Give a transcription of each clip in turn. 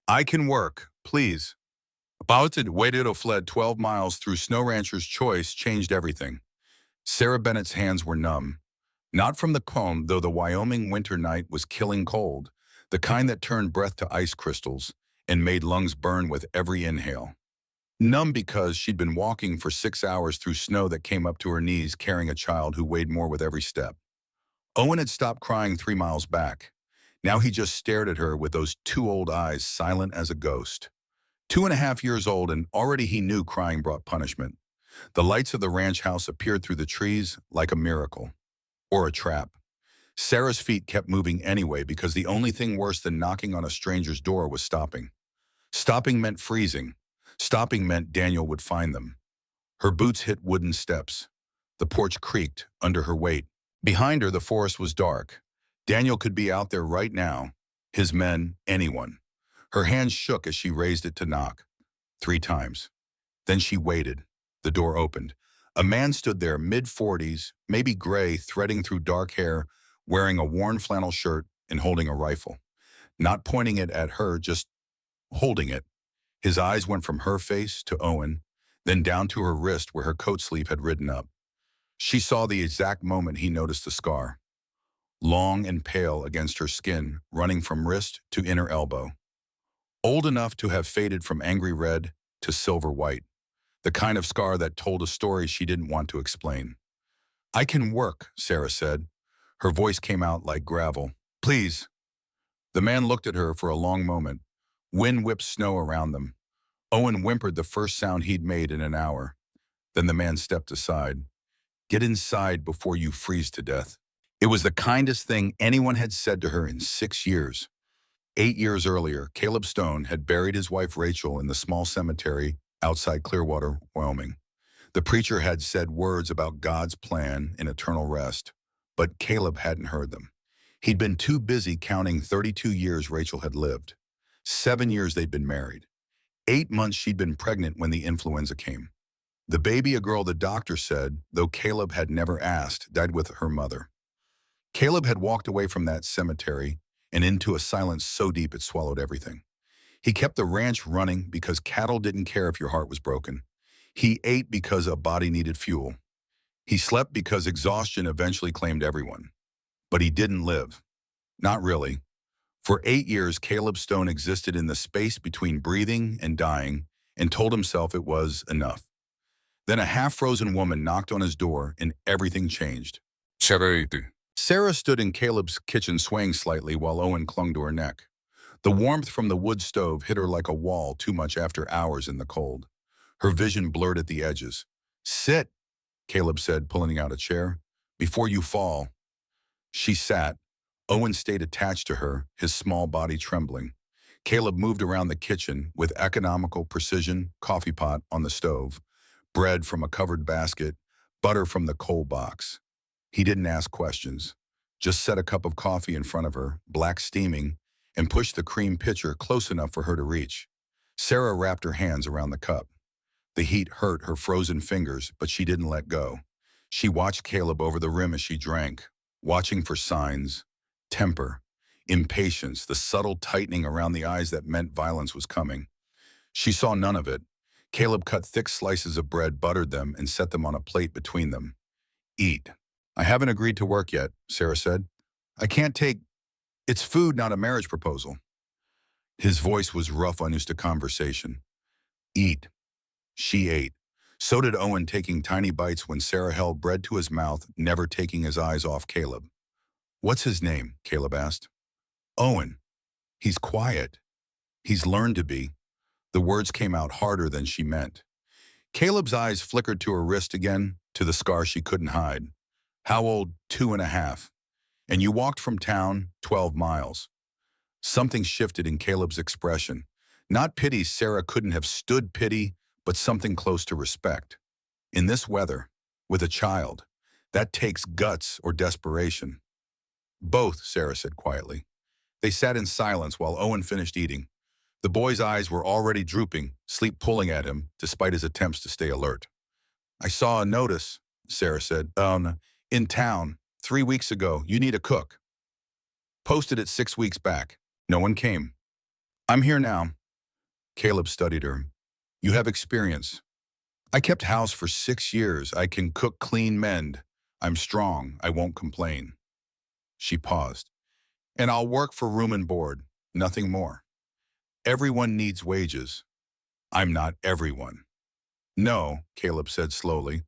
I can work, please. Bouted waited or fled 12 miles through Snow Rancher's choice changed everything. Sarah Bennett's hands were numb. Not from the cold, though the Wyoming winter night was killing cold, the kind that turned breath to ice crystals and made lungs burn with every inhale. Numb because she'd been walking for 6 hours through snow that came up to her knees carrying a child who weighed more with every step. Owen had stopped crying 3 miles back. Now he just stared at her with those two old eyes silent as a ghost. 2.5 years old, and already he knew crying brought punishment. The lights of the ranch house appeared through the trees like a miracle. Or a trap. Sarah's feet kept moving anyway because the only thing worse than knocking on a stranger's door was stopping. Stopping meant freezing. Stopping meant Daniel would find them. Her boots hit wooden steps. The porch creaked under her weight. Behind her, the forest was dark. Daniel could be out there right now. His men, anyone. Her hand shook as she raised it to knock. 3 times. Then she waited. The door opened. A man stood there, mid-40s, maybe gray, threading through dark hair, wearing a worn flannel shirt and holding a rifle. Not pointing it at her, just holding it. His eyes went from her face to Owen, then down to her wrist where her coat sleeve had ridden up. She saw the exact moment he noticed the scar. Long and pale against her skin, running from wrist to inner elbow. Old enough to have faded from angry red to silver white. The kind of scar that told a story she didn't want to explain. I can work, Sarah said. Her voice came out like gravel. Please. The man looked at her for a long moment. Wind whipped snow around them. Owen whimpered the first sound he'd made in an hour. Then the man stepped aside. Get inside before you freeze to death. It was the kindest thing anyone had said to her in 6 years. 8 years earlier, Caleb Stone had buried his wife Rachel in the small cemetery outside Clearwater, Wyoming. The preacher had said words about God's plan and eternal rest, but Caleb hadn't heard them. He'd been too busy counting 32 years Rachel had lived. 7 years they'd been married. 8 months she'd been pregnant when the influenza came. The baby, a girl the doctor said, though Caleb had never asked, died with her mother. Caleb had walked away from that cemetery and into a silence so deep it swallowed everything. He kept the ranch running because cattle didn't care if your heart was broken. He ate because a body needed fuel. He slept because exhaustion eventually claimed everyone. But he didn't live. Not really. For 8 years, Caleb Stone existed in the space between breathing and dying and told himself it was enough. Then a half-frozen woman knocked on his door and everything changed. Sarah stood in Caleb's kitchen swaying slightly while Owen clung to her neck. The warmth from the wood stove hit her like a wall too much after hours in the cold. Her vision blurred at the edges. Sit, Caleb said, pulling out a chair. Before you fall. She sat. Owen stayed attached to her, his small body trembling. Caleb moved around the kitchen with economical precision, coffee pot on the stove, bread from a covered basket, butter from the coal box. He didn't ask questions. Just set a cup of coffee in front of her, black steaming, and pushed the cream pitcher close enough for her to reach. Sarah wrapped her hands around the cup. The heat hurt her frozen fingers, but she didn't let go. She watched Caleb over the rim as she drank, watching for signs, temper, impatience, the subtle tightening around the eyes that meant violence was coming. She saw none of it. Caleb cut thick slices of bread, buttered them, and set them on a plate between them. Eat. I haven't agreed to work yet, Sarah said. I can't take... It's food, not a marriage proposal. His voice was rough, unused to conversation. Eat. She ate. So did Owen, taking tiny bites when Sarah held bread to his mouth, never taking his eyes off Caleb. What's his name? Caleb asked. Owen. He's quiet. He's learned to be. The words came out harder than she meant. Caleb's eyes flickered to her wrist again, to the scar she couldn't hide. How old? 2.5. And you walked from town 12 miles. Something shifted in Caleb's expression. Not pity, Sarah couldn't have stood pity, but something close to respect. In this weather, with a child, that takes guts or desperation. Both, Sarah said quietly. They sat in silence while Owen finished eating. The boy's eyes were already drooping, sleep pulling at him, despite his attempts to stay alert. I saw a notice, Sarah said, in town, 3 weeks ago. You need a cook. Posted it 6 weeks back. No one came. I'm here now. Caleb studied her. You have experience. I kept house for 6 years. I can cook, clean, mend. I'm strong. I won't complain. She paused. And I'll work for room and board. Nothing more. Everyone needs wages. I'm not everyone. No, Caleb said slowly.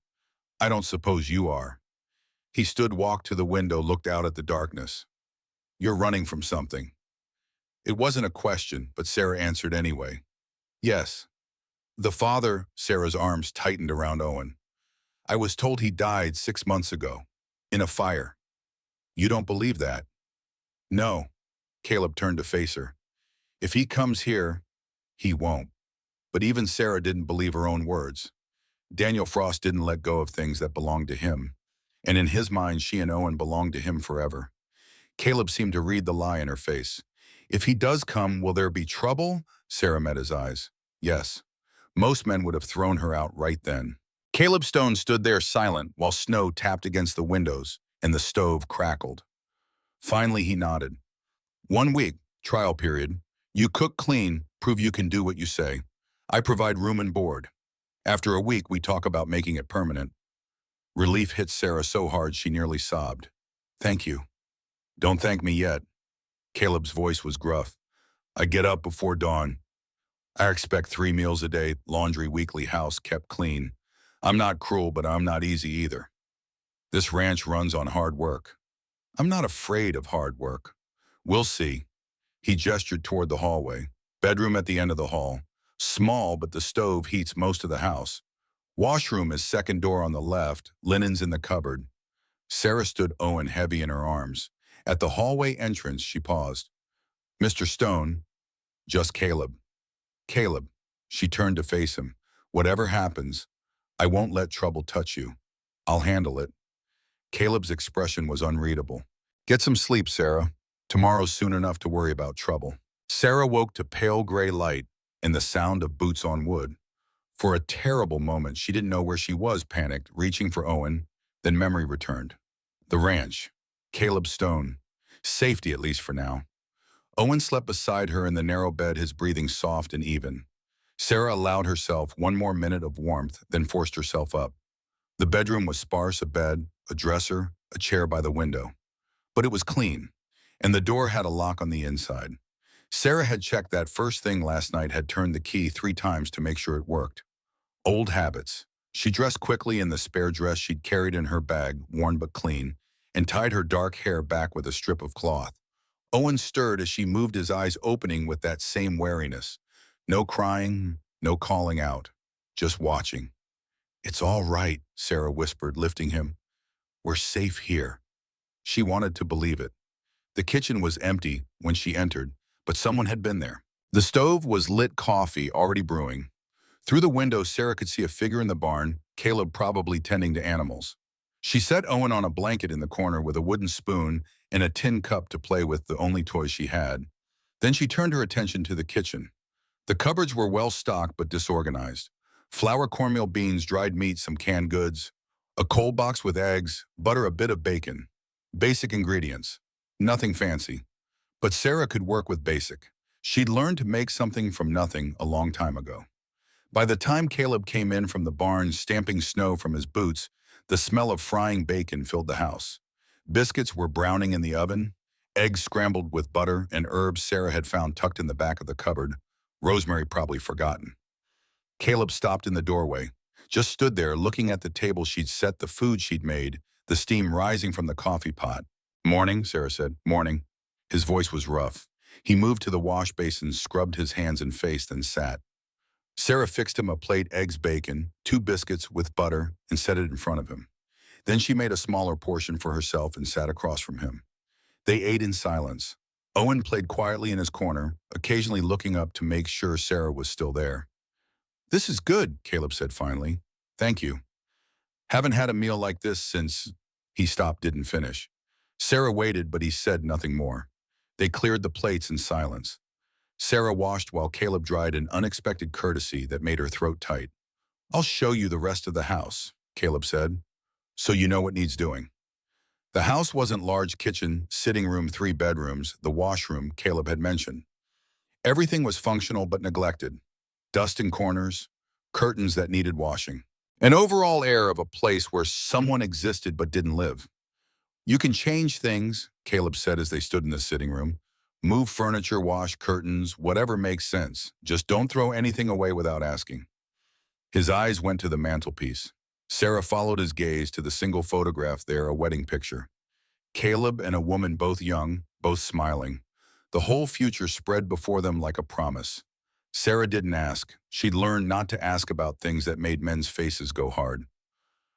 I don't suppose you are. He stood, walked to the window, looked out at the darkness. You're running from something. It wasn't a question, but Sarah answered anyway. Yes. The father, Sarah's arms tightened around Owen. I was told he died 6 months ago. In a fire. You don't believe that? No. Caleb turned to face her. If he comes here, he won't. But even Sarah didn't believe her own words. Daniel Frost didn't let go of things that belonged to him. And in his mind, she and Owen belonged to him forever. Caleb seemed to read the lie in her face. If he does come, will there be trouble? Sarah met his eyes. Yes. Most men would have thrown her out right then. Caleb Stone stood there silent while snow tapped against the windows and the stove crackled. Finally, he nodded. 1 week, trial period. You cook clean, prove you can do what you say. I provide room and board. After a week, we talk about making it permanent. Relief hit Sarah so hard she nearly sobbed. Thank you. Don't thank me yet. Caleb's voice was gruff. I get up before dawn. I expect 3 meals a day, laundry weekly, house kept clean. I'm not cruel, but I'm not easy either. This ranch runs on hard work. I'm not afraid of hard work. We'll see. He gestured toward the hallway. Bedroom at the end of the hall. Small, but the stove heats most of the house. Washroom is second door on the left, linens in the cupboard. Sarah stood, Owen heavy in her arms. At the hallway entrance, she paused. Mr. Stone, just Caleb. Caleb. She turned to face him. Whatever happens, I won't let trouble touch you. I'll handle it. Caleb's expression was unreadable. Get some sleep, Sarah. Tomorrow's soon enough to worry about trouble. Sarah woke to pale gray light and the sound of boots on wood. For a terrible moment, she didn't know where she was, panicked, reaching for Owen. Then memory returned. The ranch. Caleb Stone. Safety, at least for now. Owen slept beside her in the narrow bed, his breathing soft and even. Sarah allowed herself 1 more minute of warmth, then forced herself up. The bedroom was sparse, a bed, a dresser, a chair by the window. But it was clean, and the door had a lock on the inside. Sarah had checked that first thing last night, had turned the key 3 times to make sure it worked. Old habits. She dressed quickly in the spare dress she'd carried in her bag, worn but clean, and tied her dark hair back with a strip of cloth. Owen stirred as she moved, his eyes opening with that same wariness. No crying, no calling out, just watching. It's all right, Sarah whispered, lifting him. We're safe here. She wanted to believe it. The kitchen was empty when she entered, but someone had been there. The stove was lit, coffee already brewing. Through the window, Sarah could see a figure in the barn, Caleb probably tending to animals. She set Owen on a blanket in the corner with a wooden spoon and a tin cup to play with, the only toys she had. Then she turned her attention to the kitchen. The cupboards were well stocked but disorganized. Flour, cornmeal, beans, dried meat, some canned goods, a cold box with eggs, butter, a bit of bacon. Basic ingredients. Nothing fancy. But Sarah could work with basic. She'd learned to make something from nothing a long time ago. By the time Caleb came in from the barn, stamping snow from his boots, the smell of frying bacon filled the house. Biscuits were browning in the oven, eggs scrambled with butter, and herbs Sarah had found tucked in the back of the cupboard, rosemary probably forgotten. Caleb stopped in the doorway, just stood there looking at the table she'd set, the food she'd made, the steam rising from the coffee pot. Morning, Sarah said. Morning. His voice was rough. He moved to the wash basin, scrubbed his hands and face, then sat. Sarah fixed him a plate, eggs, bacon, 2 biscuits with butter, and set it in front of him. Then she made a smaller portion for herself and sat across from him. They ate in silence. Owen played quietly in his corner, occasionally looking up to make sure Sarah was still there. This is good, Caleb said finally. Thank you. Haven't had a meal like this since... He stopped, didn't finish. Sarah waited, but he said nothing more. They cleared the plates in silence. Sarah washed while Caleb dried, an unexpected courtesy that made her throat tight. I'll show you the rest of the house, Caleb said, so you know what needs doing. The house wasn't large: kitchen, sitting room, 3 bedrooms, the washroom Caleb had mentioned. Everything was functional but neglected. dust in corners, curtains that needed washing. An overall air of a place where someone existed but didn't live. You can change things, Caleb said as they stood in the sitting room. Move furniture, wash curtains, whatever makes sense. Just don't throw anything away without asking. His eyes went to the mantelpiece. Sarah followed his gaze to the single photograph there, a wedding picture. Caleb and a woman, both young, both smiling. The whole future spread before them like a promise. Sarah didn't ask. She'd learned not to ask about things that made men's faces go hard.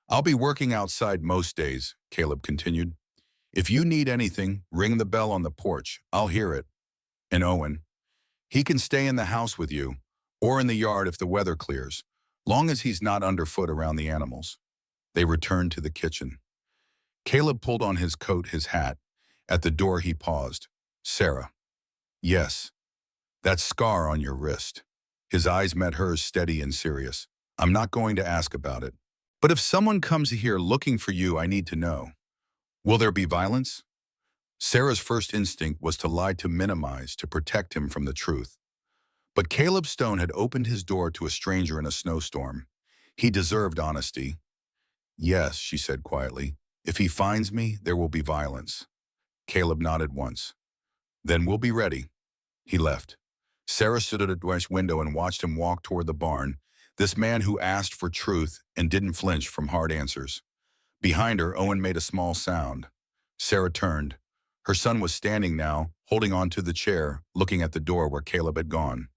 I'll be working outside most days, Caleb continued. If you need anything, ring the bell on the porch. I'll hear it. And Owen, he can stay in the house with you, or in the yard if the weather clears, long as he's not underfoot around the animals. They returned to the kitchen. Caleb pulled on his coat, his hat. At the door he paused. Sarah. Yes. That scar on your wrist. His eyes met hers, steady and serious. I'm not going to ask about it. But if someone comes here looking for you, I need to know. Will there be violence? Sarah's first instinct was to lie, to minimize, to protect him from the truth. But Caleb Stone had opened his door to a stranger in a snowstorm. He deserved honesty. Yes, she said quietly. If he finds me, there will be violence. Caleb nodded once. Then we'll be ready. He left. Sarah stood at a window and watched him walk toward the barn, this man who asked for truth and didn't flinch from hard answers. Behind her, Owen made a small sound. Sarah turned. Her son was standing now, holding on to the chair, looking at the door where Caleb had gone.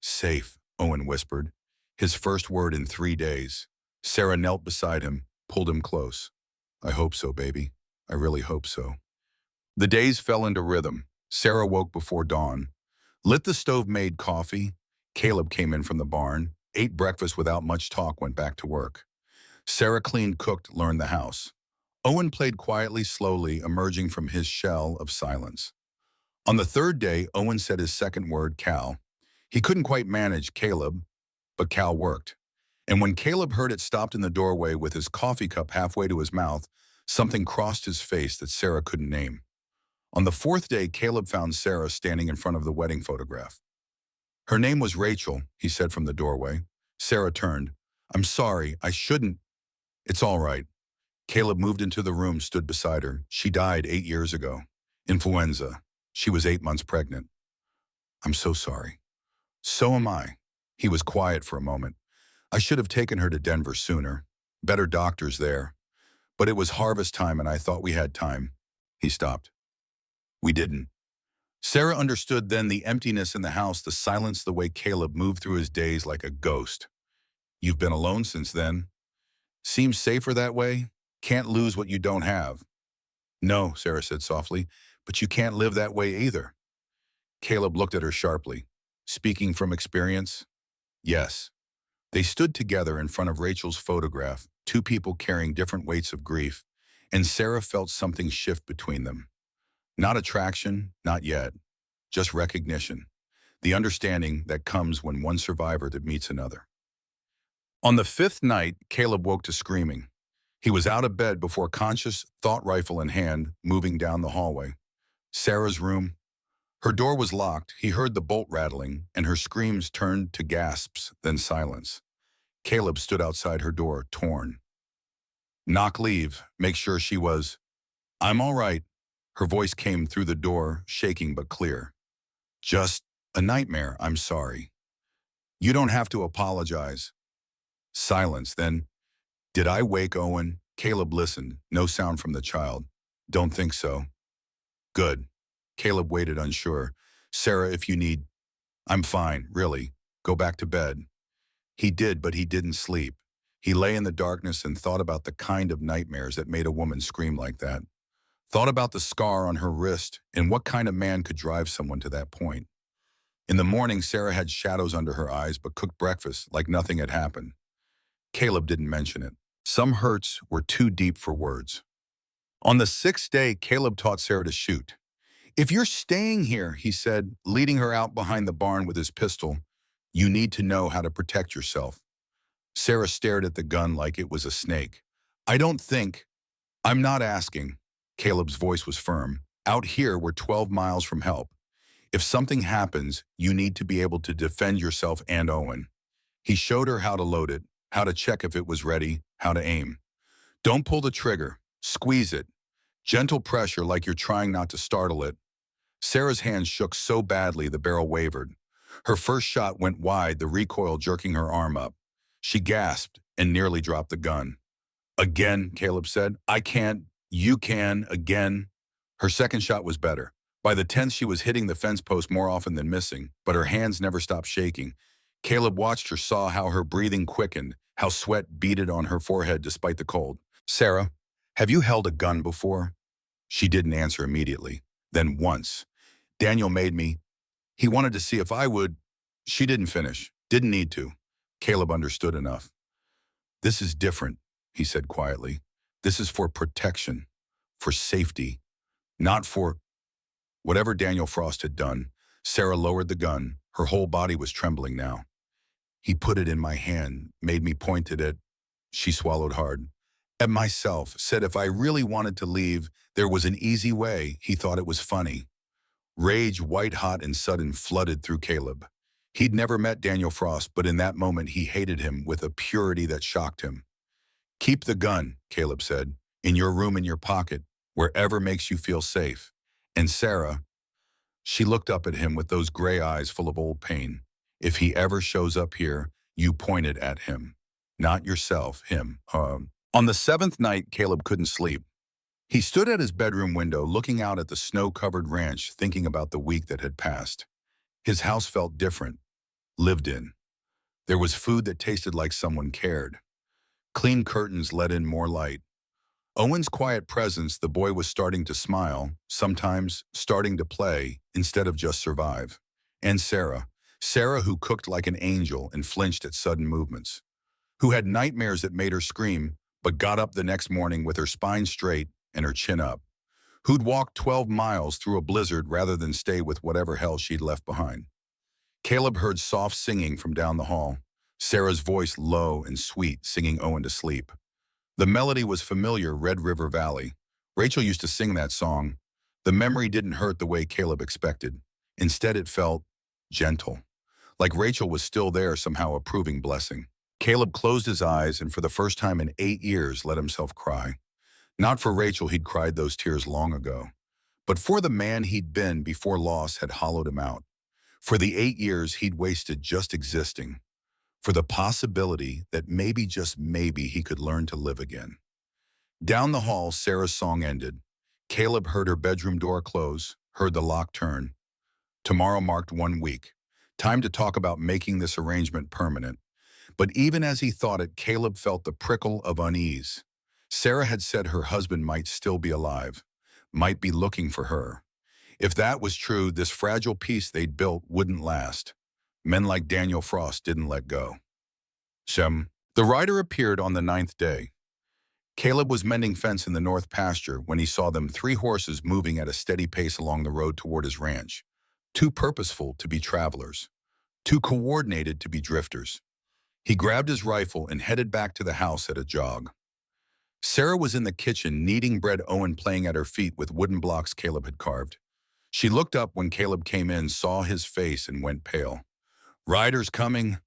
Safe, Owen whispered, his first word in 3 days. Sarah knelt beside him, pulled him close. I hope so, baby. I really hope so. The days fell into rhythm. Sarah woke before dawn, lit the stove, made coffee. Caleb came in from the barn, ate breakfast without much talk, went back to work. Sarah cleaned, cooked, learned the house. Owen played quietly, slowly, emerging from his shell of silence. On the third day, Owen said his second word, Cal. He couldn't quite manage Caleb, but Cal worked. And when Caleb heard it, stopped in the doorway with his coffee cup halfway to his mouth, something crossed his face that Sarah couldn't name. On the fourth day, Caleb found Sarah standing in front of the wedding photograph. Her name was Rachel, he said from the doorway. Sarah turned. I'm sorry, I shouldn't. It's all right. Caleb moved into the room, stood beside her. She died 8 years ago. Influenza. She was 8 months pregnant. I'm so sorry. So am I. He was quiet for a moment. I should have taken her to Denver sooner. Better doctors there. But it was harvest time and I thought we had time. He stopped. We didn't. Sarah understood then, the emptiness in the house, the silence, the way Caleb moved through his days like a ghost. You've been alone since then. Seems safer that way. Can't lose what you don't have. No, Sarah said softly, but you can't live that way either. Caleb looked at her sharply. Speaking from experience? Yes. They stood together in front of Rachel's photograph, two people carrying different weights of grief, and Sarah felt something shift between them. Not attraction, not yet, just recognition, the understanding that comes when one survivor that meets another. On the fifth night, Caleb woke to screaming. He was out of bed before conscious, thought rifle in hand, moving down the hallway. Sarah's room. Her door was locked. He heard the bolt rattling, and her screams turned to gasps, then silence. Caleb stood outside her door, torn. Knock, leave, make sure she was. I'm all right. Her voice came through the door, shaking but clear. Just a nightmare, I'm sorry. You don't have to apologize. Silence, then. Did I wake Owen? Caleb listened, no sound from the child. Don't think so. Good. Caleb waited, unsure. Sarah, if you need. I'm fine, really. Go back to bed. He did, but he didn't sleep. He lay in the darkness and thought about the kind of nightmares that made a woman scream like that. Thought about the scar on her wrist and what kind of man could drive someone to that point. In the morning, Sarah had shadows under her eyes but cooked breakfast like nothing had happened. Caleb didn't mention it. Some hurts were too deep for words. On the sixth day, Caleb taught Sarah to shoot. If you're staying here, he said, leading her out behind the barn with his pistol, you need to know how to protect yourself. Sarah stared at the gun like it was a snake. I'm not asking. Caleb's voice was firm. Out here, we're 12 miles from help. If something happens, you need to be able to defend yourself and Owen. He showed her how to load it, how to check if it was ready, how to aim. Don't pull the trigger. Squeeze it. Gentle pressure like you're trying not to startle it. Sarah's hands shook so badly the barrel wavered. Her first shot went wide, the recoil jerking her arm up. She gasped and nearly dropped the gun. Again, Caleb said. I can't. You can. Again. Her second shot was better. By the 10th, she was hitting the fence post more often than missing, but her hands never stopped shaking. Caleb watched her, saw how her breathing quickened, how sweat beaded on her forehead despite the cold. Sarah, have you held a gun before? She didn't answer immediately. Then once. Daniel made me. He wanted to see if I would. She didn't finish. Didn't need to. Caleb understood enough. This is different, he said quietly. This is for protection, for safety, not for whatever Daniel Frost had done. Sarah lowered the gun. Her whole body was trembling now. He put it in my hand, made me point it at, she swallowed hard, at myself, said if I really wanted to leave, there was an easy way. He thought it was funny. Rage, white hot and sudden, flooded through Caleb. He'd never met Daniel Frost, but in that moment he hated him with a purity that shocked him. Keep the gun, Caleb said, in your room, in your pocket, wherever makes you feel safe. And Sarah, she looked up at him with those gray eyes full of old pain. If he ever shows up here, you point it at him. Not yourself, him. On the 7th night, Caleb couldn't sleep. He stood at his bedroom window, looking out at the snow-covered ranch, thinking about the week that had passed. His house felt different, lived in. There was food that tasted like someone cared. Clean curtains let in more light. Owen's quiet presence, the boy was starting to smile, sometimes starting to play, instead of just survive. And Sarah who cooked like an angel and flinched at sudden movements, who had nightmares that made her scream, but got up the next morning with her spine straight and her chin up, who'd walk 12 miles through a blizzard rather than stay with whatever hell she'd left behind. Caleb heard soft singing from down the hall, Sarah's voice low and sweet, singing Owen to sleep. The melody was familiar, Red River Valley. Rachel used to sing that song. The memory didn't hurt the way Caleb expected. Instead, it felt gentle, like Rachel was still there, somehow approving blessing. Caleb closed his eyes and for the first time in 8 years let himself cry. Not for Rachel, he'd cried those tears long ago, but for the man he'd been before loss had hollowed him out. For the 8 years he'd wasted just existing. For the possibility that maybe, just maybe, he could learn to live again. Down the hall, Sarah's song ended. Caleb heard her bedroom door close, heard the lock turn. Tomorrow marked 1 week. Time to talk about making this arrangement permanent. But even as he thought it, Caleb felt the prickle of unease. Sarah had said her husband might still be alive, might be looking for her. If that was true, this fragile peace they'd built wouldn't last. Men like Daniel Frost didn't let go. The rider appeared on the 9th day. Caleb was mending fence in the north pasture when he saw them, 3 horses moving at a steady pace along the road toward his ranch. Too purposeful to be travelers, too coordinated to be drifters. He grabbed his rifle and headed back to the house at a jog. Sarah was in the kitchen kneading bread, Owen playing at her feet with wooden blocks Caleb had carved. She looked up when Caleb came in, saw his face, and went pale. "Riders coming?"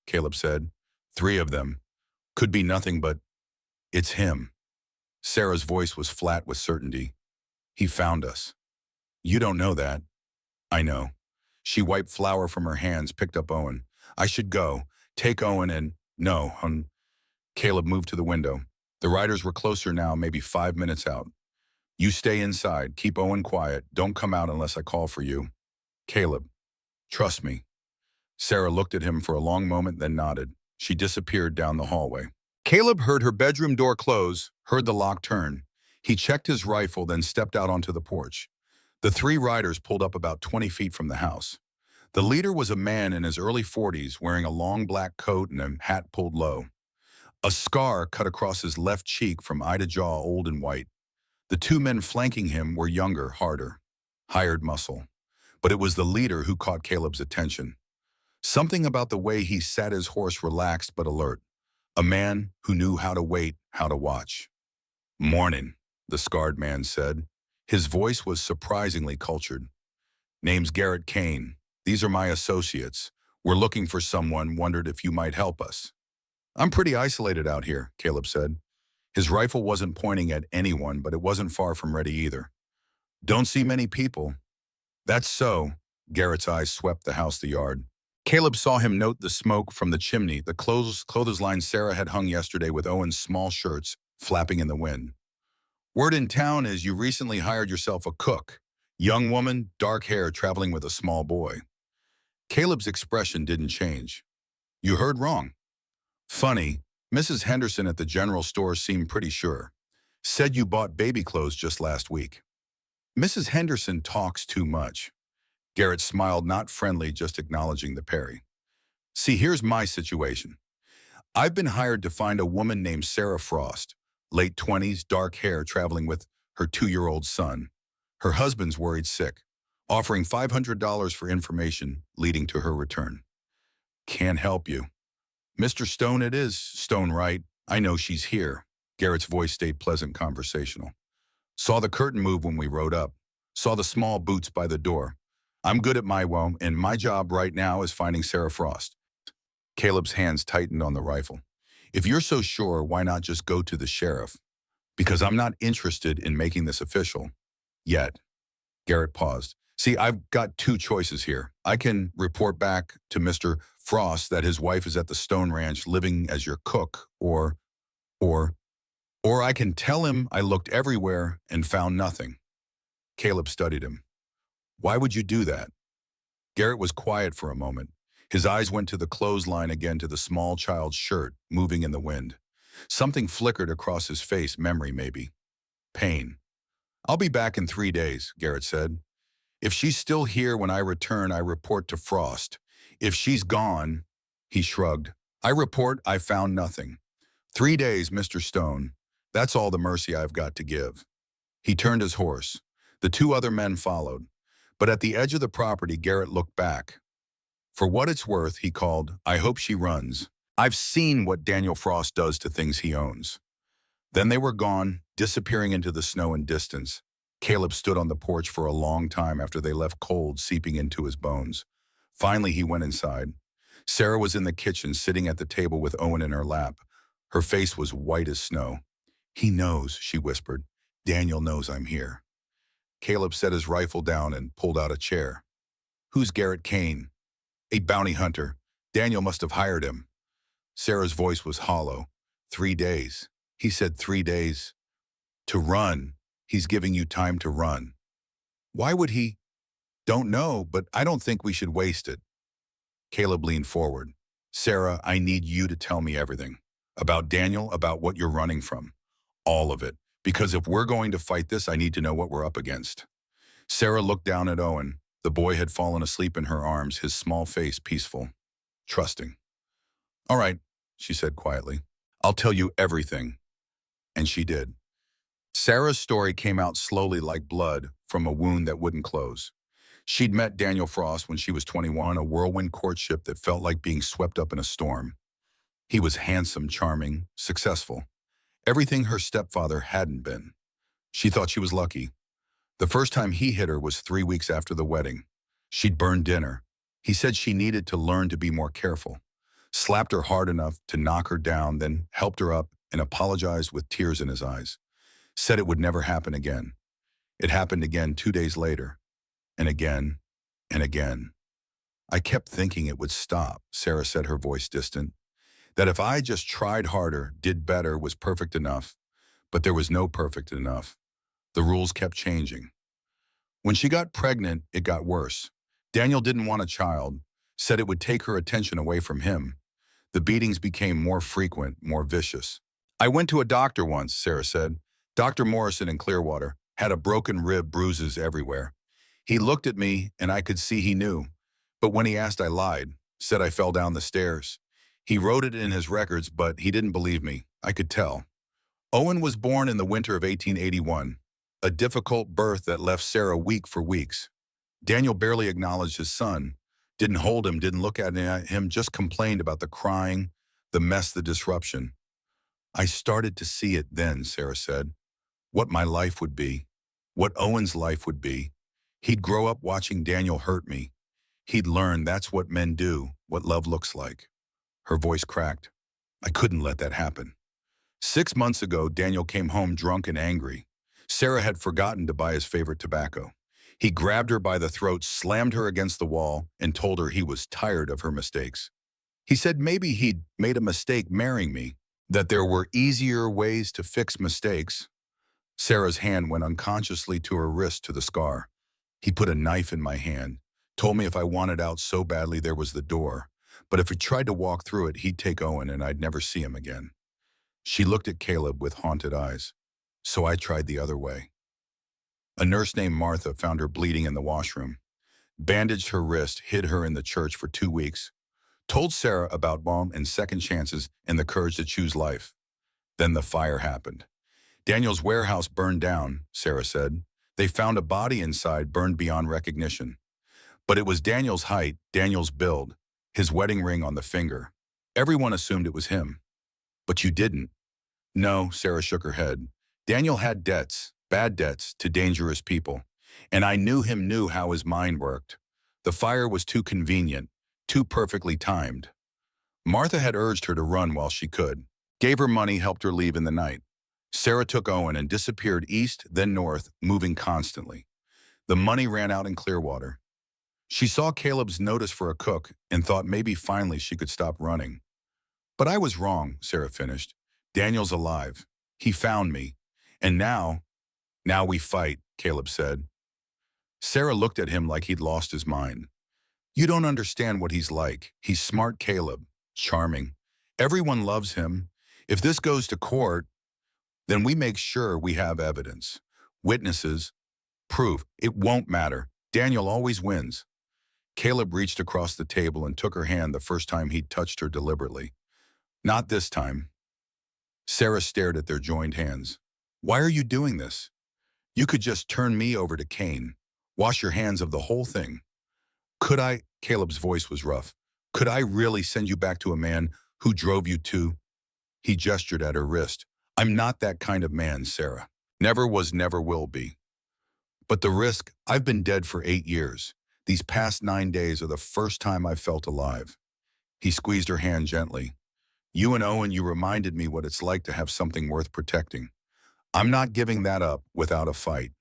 Caleb said. 3 of them. Could be nothing but, it's him. Sarah's voice was flat with certainty. He found us. You don't know that. I know. She wiped flour from her hands, picked up Owen. I should go. Take Owen and... No, Caleb moved to the window. The riders were closer now, maybe 5 minutes out. You stay inside. Keep Owen quiet. Don't come out unless I call for you. Caleb, trust me. Sarah looked at him for a long moment, then nodded. She disappeared down the hallway. Caleb heard her bedroom door close, heard the lock turn. He checked his rifle, then stepped out onto the porch. The 3 riders pulled up about 20 feet from the house. The leader was a man in his early 40s, wearing a long black coat and a hat pulled low. A scar cut across his left cheek from eye to jaw, old and white. The 2 men flanking him were younger, harder, hired muscle. But it was the leader who caught Caleb's attention. Something about the way he sat his horse, relaxed but alert. A man who knew how to wait, how to watch. "Morning," the scarred man said. His voice was surprisingly cultured. Name's Garrett Kane. These are my associates. We're looking for someone, wondered if you might help us. I'm pretty isolated out here, Caleb said. His rifle wasn't pointing at anyone, but it wasn't far from ready either. Don't see many people. That's so. Garrett's eyes swept the house, the yard. Caleb saw him note the smoke from the chimney, the clothesline Sarah had hung yesterday with Owen's small shirts flapping in the wind. Word in town is you recently hired yourself a cook. Young woman, dark hair, traveling with a small boy. Caleb's expression didn't change. You heard wrong. Funny, Mrs. Henderson at the general store seemed pretty sure. Said you bought baby clothes just last week. Mrs. Henderson talks too much. Garrett smiled, not friendly, just acknowledging the parry. See, here's my situation. I've been hired to find a woman named Sarah Frost, late 20s, dark hair, traveling with her 2-year-old son. Her husband's worried sick, offering $500 for information leading to her return. Can't help you. Mr. Stone it is, Stone right. I know she's here. Garrett's voice stayed pleasant, conversational. Saw the curtain move when we rode up. Saw the small boots by the door. I'm good at my woe, and my job right now is finding Sarah Frost. Caleb's hands tightened on the rifle. If you're so sure, why not just go to the sheriff? Because I'm not interested in making this official. Yet. Garrett paused. See, I've got two choices here. I can report back to Mr. Frost that his wife is at the Stone Ranch living as your cook, or I can tell him I looked everywhere and found nothing. Caleb studied him. Why would you do that? Garrett was quiet for a moment. His eyes went to the clothesline again, to the small child's shirt moving in the wind. Something flickered across his face, memory maybe. Pain. I'll be back in 3 days, Garrett said. If she's still here when I return, I report to Frost. If she's gone, he shrugged. I report I found nothing. 3 days, Mr. Stone. That's all the mercy I've got to give. He turned his horse. The two other men followed. But at the edge of the property, Garrett looked back. For what it's worth, he called, I hope she runs. I've seen what Daniel Frost does to things he owns. Then they were gone, disappearing into the snow and distance. Caleb stood on the porch for a long time after they left, cold seeping into his bones. Finally, he went inside. Sarah was in the kitchen, sitting at the table with Owen in her lap. Her face was white as snow. He knows, she whispered. Daniel knows I'm here. Caleb set his rifle down and pulled out a chair. Who's Garrett Kane? A bounty hunter. Daniel must have hired him. Sarah's voice was hollow. 3 days. He said 3 days. To run. He's giving you time to run. Why would he? Don't know, but I don't think we should waste it. Caleb leaned forward. Sarah, I need you to tell me everything. About Daniel, about what you're running from. All of it. Because if we're going to fight this, I need to know what we're up against. Sarah looked down at Owen. The boy had fallen asleep in her arms, his small face peaceful, trusting. All right, she said quietly. I'll tell you everything. And she did. Sarah's story came out slowly like blood from a wound that wouldn't close. She'd met Daniel Frost when she was 21, a whirlwind courtship that felt like being swept up in a storm. He was handsome, charming, successful. Everything her stepfather hadn't been. She thought she was lucky. The first time he hit her was 3 weeks after the wedding. She'd burned dinner. He said she needed to learn to be more careful. Slapped her hard enough to knock her down, then helped her up and apologized with tears in his eyes. Said it would never happen again. It happened again 2 days later. And again, and again. I kept thinking it would stop, Sarah said, her voice distant. That if I just tried harder, did better, was perfect enough. But there was no perfect enough. The rules kept changing. When she got pregnant, it got worse. Daniel didn't want a child, said it would take her attention away from him. The beatings became more frequent, more vicious. I went to a doctor once, Sarah said. Dr. Morrison in Clearwater, had a broken rib, bruises everywhere. He looked at me and I could see he knew. But when he asked, I lied, said I fell down the stairs. He wrote it in his records, but he didn't believe me. I could tell. Owen was born in the winter of 1881, a difficult birth that left Sarah weak for weeks. Daniel barely acknowledged his son, didn't hold him, didn't look at him, just complained about the crying, the mess, the disruption. I started to see it then, Sarah said. What my life would be, what Owen's life would be. He'd grow up watching Daniel hurt me. He'd learn that's what men do, what love looks like. Her voice cracked. I couldn't let that happen. 6 months ago, Daniel came home drunk and angry. Sarah had forgotten to buy his favorite tobacco. He grabbed her by the throat, slammed her against the wall, and told her he was tired of her mistakes. He said maybe he'd made a mistake marrying me, that there were easier ways to fix mistakes. Sarah's hand went unconsciously to her wrist to the scar. He put a knife in my hand, told me if I wanted out so badly there was the door, but if he tried to walk through it, he'd take Owen and I'd never see him again. She looked at Caleb with haunted eyes. So I tried the other way. A nurse named Martha found her bleeding in the washroom, bandaged her wrist, hid her in the church for 2 weeks, told Sarah about mom and second chances and the courage to choose life. Then the fire happened. Daniel's warehouse burned down, Sarah said. They found a body inside burned beyond recognition. But it was Daniel's height, Daniel's build, his wedding ring on the finger. Everyone assumed it was him. But you didn't. No, Sarah shook her head. Daniel had debts, bad debts, to dangerous people. And I knew him knew how his mind worked. The fire was too convenient, too perfectly timed. Martha had urged her to run while she could, gave her money, helped her leave in the night. Sarah took Owen and disappeared east, then north, moving constantly. The money ran out in Clearwater. She saw Caleb's notice for a cook and thought maybe finally she could stop running. But I was wrong, Sarah finished. Daniel's alive. He found me. And now we fight, Caleb said. Sarah looked at him like he'd lost his mind. You don't understand what he's like. He's smart, Caleb. Charming. Everyone loves him. If this goes to court, then we make sure we have evidence. Witnesses. Proof. It won't matter. Daniel always wins. Caleb reached across the table and took her hand the first time he'd touched her deliberately. Not this time. Sarah stared at their joined hands. Why are you doing this? You could just turn me over to Cain. Wash your hands of the whole thing. Could I? Caleb's voice was rough. Could I really send you back to a man who drove you to? He gestured at her wrist. I'm not that kind of man, Sarah. Never was, never will be. But the risk, I've been dead for 8 years. These past 9 days are the first time I've felt alive. He squeezed her hand gently. You and Owen, you reminded me what it's like to have something worth protecting. I'm not giving that up without a fight.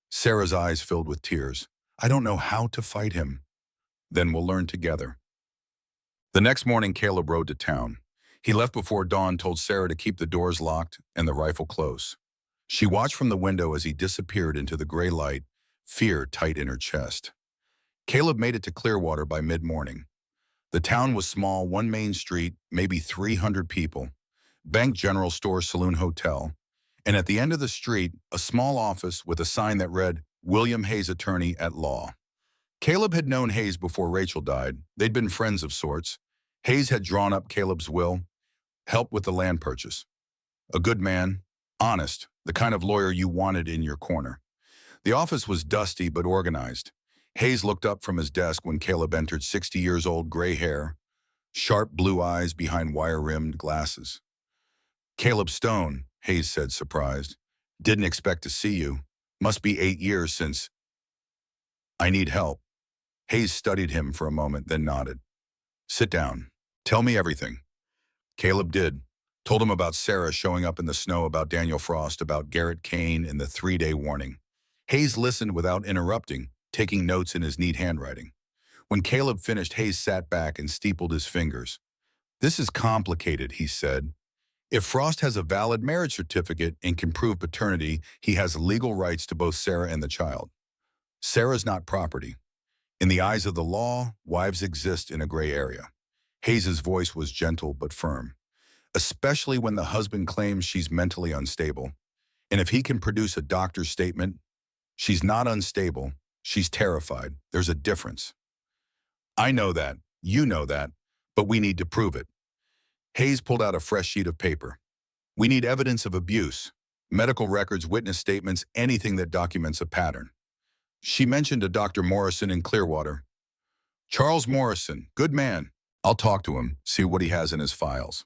Sarah's eyes filled with tears. I don't know how to fight him. Then we'll learn together. The next morning, Caleb rode to town. He left before dawn, told Sarah to keep the doors locked and the rifle close. She watched from the window as he disappeared into the gray light, fear tight in her chest. Caleb made it to Clearwater by mid-morning. The town was small, one main street, maybe 300 people, bank, general store, saloon, hotel, and at the end of the street, a small office with a sign that read, William Hayes, Attorney at Law. Caleb had known Hayes before Rachel died. They'd been friends of sorts. Hayes had drawn up Caleb's will, helped with the land purchase. A good man, honest, the kind of lawyer you wanted in your corner. The office was dusty but organized. Hayes looked up from his desk when Caleb entered, 60 years old, gray hair, sharp blue eyes behind wire-rimmed glasses. Caleb Stone, Hayes said, surprised. Didn't expect to see you. Must be 8 years since. I need help. Hayes studied him for a moment, then nodded. Sit down. Tell me everything. Caleb did. Told him about Sarah showing up in the snow, about Daniel Frost, about Garrett Kane and the 3-day warning. Hayes listened without interrupting, taking notes in his neat handwriting. When Caleb finished, Hayes sat back and steepled his fingers. This is complicated, he said. If Frost has a valid marriage certificate and can prove paternity, he has legal rights to both Sarah and the child. Sarah's not property. In the eyes of the law, wives exist in a gray area. Hayes's voice was gentle but firm, especially when the husband claims she's mentally unstable. And if he can produce a doctor's statement, she's not unstable, she's terrified. There's a difference. I know that, you know that, but we need to prove it. Hayes pulled out a fresh sheet of paper. We need evidence of abuse, medical records, witness statements, anything that documents a pattern. She mentioned a Dr. Morrison in Clearwater. Charles Morrison, good man. I'll talk to him, see what he has in his files.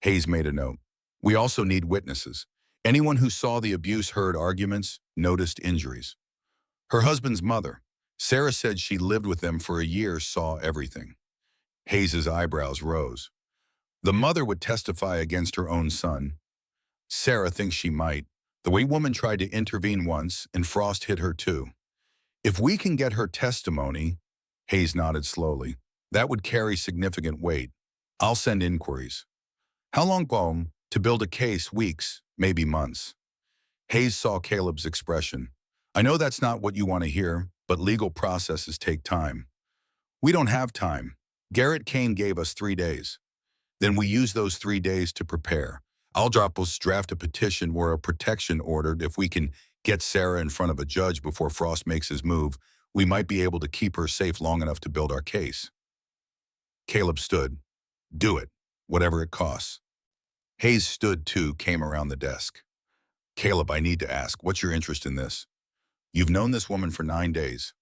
Hayes made a note. We also need witnesses. Anyone who saw the abuse, heard arguments, noticed injuries. Her husband's mother. Sarah said she lived with them for a year, saw everything. Hayes's eyebrows rose. The mother would testify against her own son. Sarah thinks she might. The way woman tried to intervene once, and Frost hit her too. If we can get her testimony, Hayes nodded slowly, that would carry significant weight. I'll send inquiries. How long, Bohm? To build a case, weeks, maybe months. Hayes saw Caleb's expression. I know that's not what you want to hear, but legal processes take time. We don't have time. Garrett Kane gave us 3 days. Then we use those 3 days to prepare. I'll draft a petition or a protection order. If we can get Sarah in front of a judge before Frost makes his move, we might be able to keep her safe long enough to build our case. Caleb stood. Do it, whatever it costs. Hayes stood too, came around the desk. Caleb, I need to ask, what's your interest in this? You've known this woman for 9 days.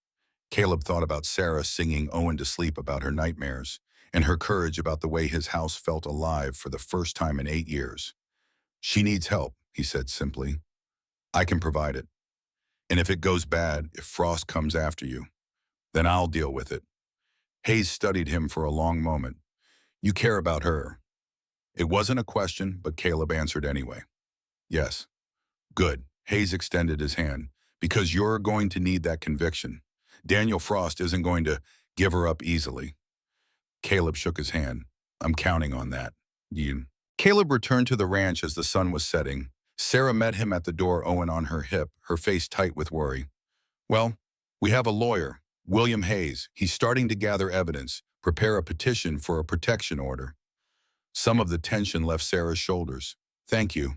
Caleb thought about Sarah singing Owen to sleep about her nightmares, and her courage about the way his house felt alive for the first time in 8 years. She needs help, he said simply. I can provide it. And if it goes bad, if Frost comes after you, then I'll deal with it. Hayes studied him for a long moment. You care about her. It wasn't a question, but Caleb answered anyway. Yes. Good. Hayes extended his hand. Because you're going to need that conviction. Daniel Frost isn't going to give her up easily. Caleb shook his hand. I'm counting on that. Caleb returned to the ranch as the sun was setting. Sarah met him at the door, Owen on her hip, her face tight with worry. Well, we have a lawyer, William Hayes. He's starting to gather evidence, prepare a petition for a protection order. Some of the tension left Sarah's shoulders. Thank you.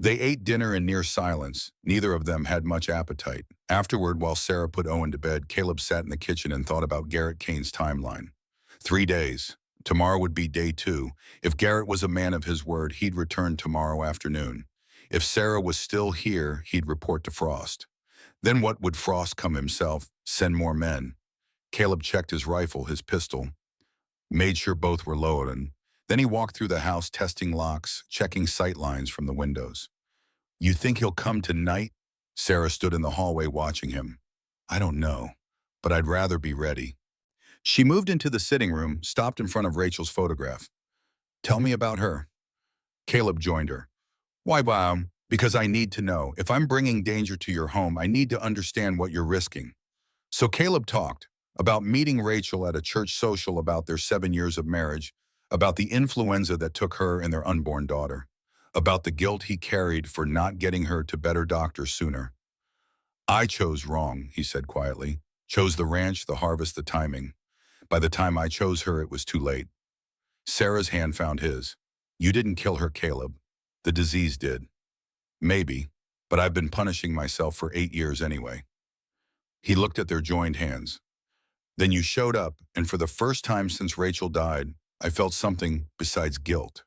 They ate dinner in near silence. Neither of them had much appetite. Afterward, while Sarah put Owen to bed, Caleb sat in the kitchen and thought about Garrett Kane's timeline. 3 days. Tomorrow would be day 2. If Garrett was a man of his word, he'd return tomorrow afternoon. If Sarah was still here, he'd report to Frost. Then what would Frost come himself, send more men? Caleb checked his rifle, his pistol, made sure both were loaded. Then he walked through the house, testing locks, checking sight lines from the windows. You think he'll come tonight? Sarah stood in the hallway watching him. I don't know, but I'd rather be ready. She moved into the sitting room, stopped in front of Rachel's photograph. Tell me about her. Caleb joined her. Why, Bob? Because I need to know. If I'm bringing danger to your home, I need to understand what you're risking. So Caleb talked about meeting Rachel at a church social, about their 7 years of marriage, about the influenza that took her and their unborn daughter, about the guilt he carried for not getting her to better doctors sooner. I chose wrong, he said quietly. Chose the ranch, the harvest, the timing. By the time I chose her, it was too late. Sarah's hand found his. You didn't kill her, Caleb. The disease did. Maybe, but I've been punishing myself for 8 years anyway. He looked at their joined hands. Then you showed up, and for the first time since Rachel died, I felt something besides guilt.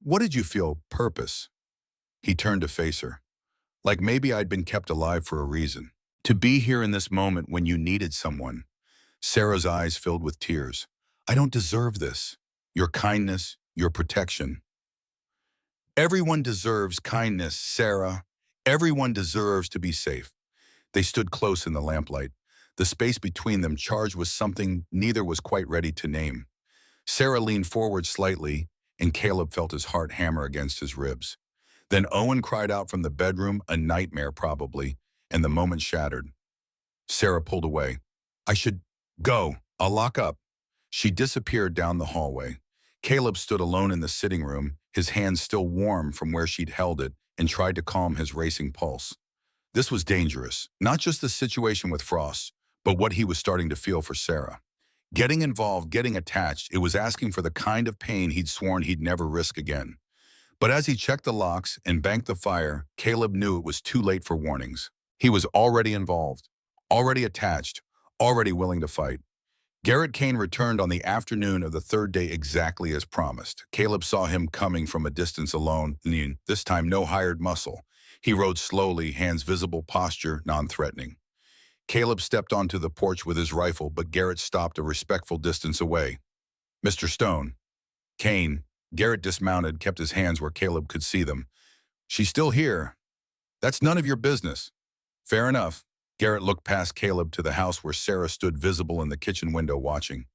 What did you feel? Purpose. He turned to face her. Like maybe I'd been kept alive for a reason. To be here in this moment when you needed someone. Sarah's eyes filled with tears. I don't deserve this. Your kindness, your protection. Everyone deserves kindness, Sarah. Everyone deserves to be safe. They stood close in the lamplight, the space between them charged with something neither was quite ready to name. Sarah leaned forward slightly, and Caleb felt his heart hammer against his ribs. Then Owen cried out from the bedroom, a nightmare probably, and the moment shattered. Sarah pulled away. I should go. I'll lock up. She disappeared down the hallway. Caleb stood alone in the sitting room, his hand still warm from where she'd held it, and tried to calm his racing pulse. This was dangerous, not just the situation with Frost, but what he was starting to feel for Sarah. Getting involved, getting attached, it was asking for the kind of pain he'd sworn he'd never risk again. But as he checked the locks and banked the fire, Caleb knew it was too late for warnings. He was already involved, already attached, already willing to fight. Garrett Kane returned on the afternoon of the 3rd day exactly as promised. Caleb saw him coming from a distance alone, this time no hired muscle. He rode slowly, hands visible, posture non-threatening. Caleb stepped onto the porch with his rifle, but Garrett stopped a respectful distance away. Mr. Stone. Kane. Garrett dismounted, kept his hands where Caleb could see them. She's still here. That's none of your business. Fair enough. Garrett looked past Caleb to the house where Sarah stood visible in the kitchen window watching.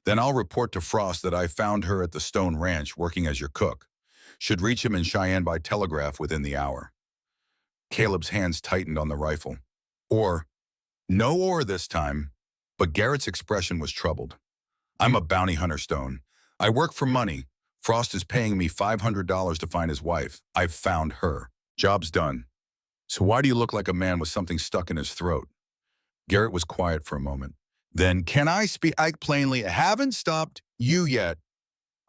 Then I'll report to Frost that I found her at the Stone Ranch working as your cook. Should reach him in Cheyenne by telegraph within the hour. Caleb's hands tightened on the rifle. Or, no or this time, but Garrett's expression was troubled. I'm a bounty hunter, Stone. I work for money. Frost is paying me $500 to find his wife. I've found her. Job's done. So why do you look like a man with something stuck in his throat? Garrett was quiet for a moment. Then, can I speak plainly? I haven't stopped you yet.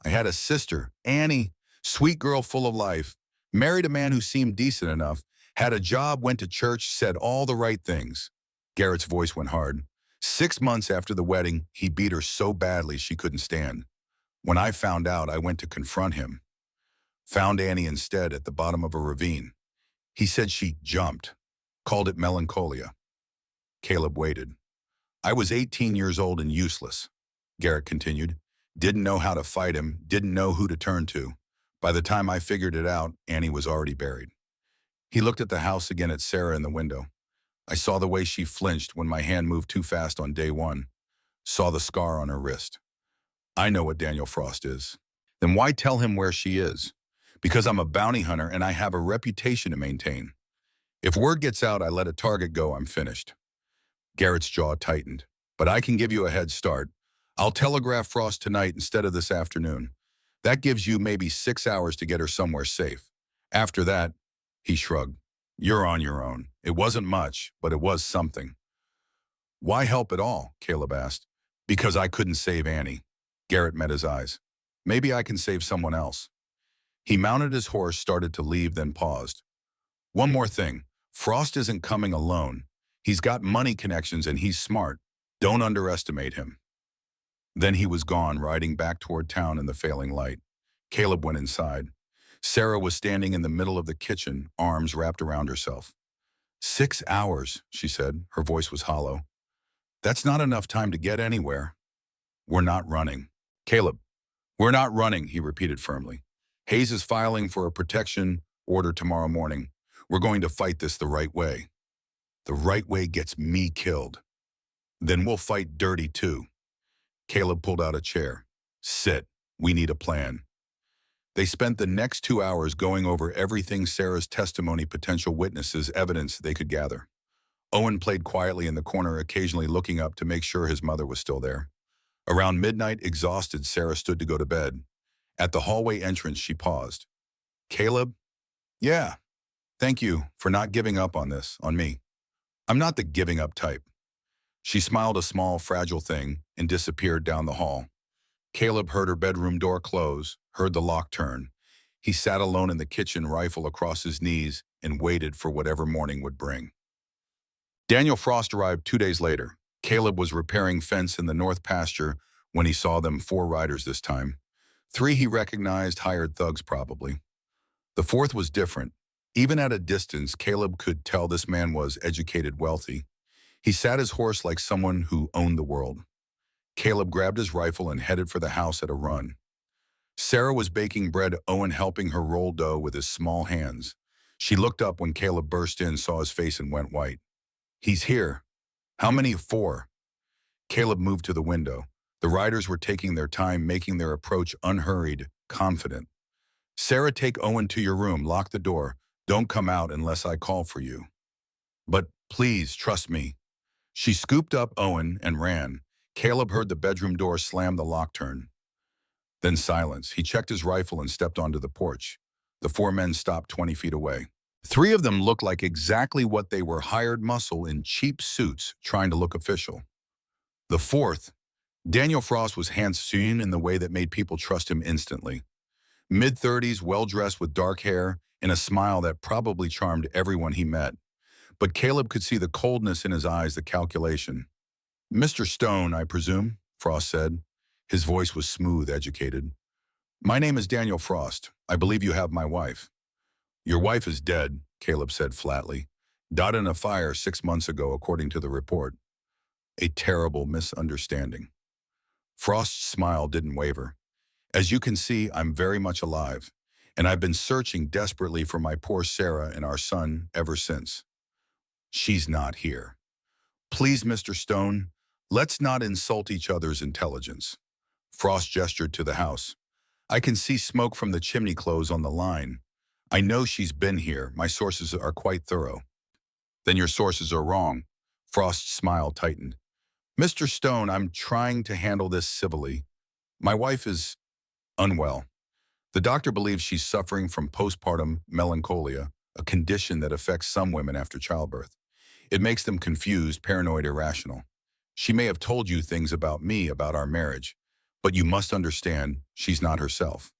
I had a sister, Annie, sweet girl full of life, married a man who seemed decent enough, had a job, went to church, said all the right things. Garrett's voice went hard. 6 months after the wedding, he beat her so badly she couldn't stand. When I found out, I went to confront him. Found Annie instead at the bottom of a ravine. He said she jumped, called it melancholia. Caleb waited. I was 18 years old and useless, Garrett continued. Didn't know how to fight him, didn't know who to turn to. By the time I figured it out, Annie was already buried. He looked at the house again at Sarah in the window. I saw the way she flinched when my hand moved too fast on day one. Saw the scar on her wrist. I know what Daniel Frost is. Then why tell him where she is? Because I'm a bounty hunter and I have a reputation to maintain. If word gets out I let a target go, I'm finished. Garrett's jaw tightened. But I can give you a head start. I'll telegraph Frost tonight instead of this afternoon. That gives you maybe 6 hours to get her somewhere safe. After that, he shrugged. You're on your own. It wasn't much, but it was something. Why help at all? Caleb asked. Because I couldn't save Annie. Garrett met his eyes. Maybe I can save someone else. He mounted his horse, started to leave, then paused. One more thing. Frost isn't coming alone. He's got money connections and he's smart. Don't underestimate him. Then he was gone, riding back toward town in the failing light. Caleb went inside. Sarah was standing in the middle of the kitchen, arms wrapped around herself. 6 hours, she said. Her voice was hollow. That's not enough time to get anywhere. We're not running. Caleb, we're not running, he repeated firmly. Hayes is filing for a protection order tomorrow morning. We're going to fight this the right way. The right way gets me killed. Then we'll fight dirty too. Caleb pulled out a chair. Sit. We need a plan. They spent the next 2 hours going over everything Sarah's testimony, potential witnesses, evidence they could gather. Owen played quietly in the corner, occasionally looking up to make sure his mother was still there. Around midnight, exhausted, Sarah stood to go to bed. At the hallway entrance, she paused. Caleb? Yeah. Thank you for not giving up on this, on me. I'm not the giving up type. She smiled, a small, fragile thing, and disappeared down the hall. Caleb heard her bedroom door close, heard the lock turn. He sat alone in the kitchen, rifle across his knees, and waited for whatever morning would bring. Daniel Frost arrived 2 days later. Caleb was repairing fence in the north pasture when he saw them, 4 riders this time. 3 he recognized, hired thugs probably. The 4th was different. Even at a distance, Caleb could tell this man was educated, wealthy. He sat his horse like someone who owned the world. Caleb grabbed his rifle and headed for the house at a run. Sarah was baking bread, Owen helping her roll dough with his small hands. She looked up when Caleb burst in, saw his face, and went white. He's here. How many? 4. Caleb moved to the window. The riders were taking their time, making their approach unhurried, confident. Sarah, take Owen to your room, lock the door. Don't come out unless I call for you. But please, trust me. She scooped up Owen and ran. Caleb heard the bedroom door slam, the lock turn. Then silence. He checked his rifle and stepped onto the porch. The 4 men stopped 20 feet away. 3 of them looked like exactly what they were, hired muscle in cheap suits, trying to look official. The 4th, Daniel Frost, was handsome in the way that made people trust him instantly. Mid-30s, well-dressed with dark hair and a smile that probably charmed everyone he met. But Caleb could see the coldness in his eyes, the calculation. Mr. Stone, I presume, Frost said. His voice was smooth, educated. My name is Daniel Frost. I believe you have my wife. Your wife is dead, Caleb said flatly. Died in a fire 6 months ago, according to the report. A terrible misunderstanding. Frost's smile didn't waver. As you can see, I'm very much alive, and I've been searching desperately for my poor Sarah and our son ever since. She's not here. Please, Mr. Stone, let's not insult each other's intelligence. Frost gestured to the house. I can see smoke from the chimney close on the line. I know she's been here. My sources are quite thorough. Then your sources are wrong. Frost's smile tightened. Mr. Stone, I'm trying to handle this civilly. My wife is unwell. The doctor believes she's suffering from postpartum melancholia, a condition that affects some women after childbirth. It makes them confused, paranoid, irrational. She may have told you things about me, about our marriage, but you must understand she's not herself.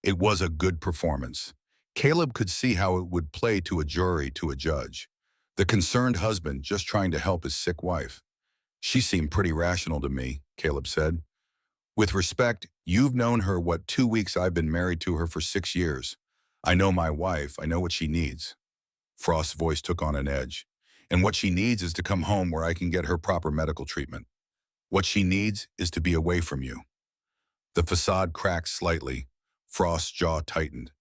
It was a good performance. Caleb could see how it would play to a jury, to a judge. The concerned husband just trying to help his sick wife. She seemed pretty rational to me, Caleb said. With respect, you've known her, 2 weeks? I've been married to her for 6 years. I know my wife. I know what she needs. Frost's voice took on an edge. And what she needs is to come home where I can get her proper medical treatment. What she needs is to be away from you. The facade cracked slightly. Frost's jaw tightened.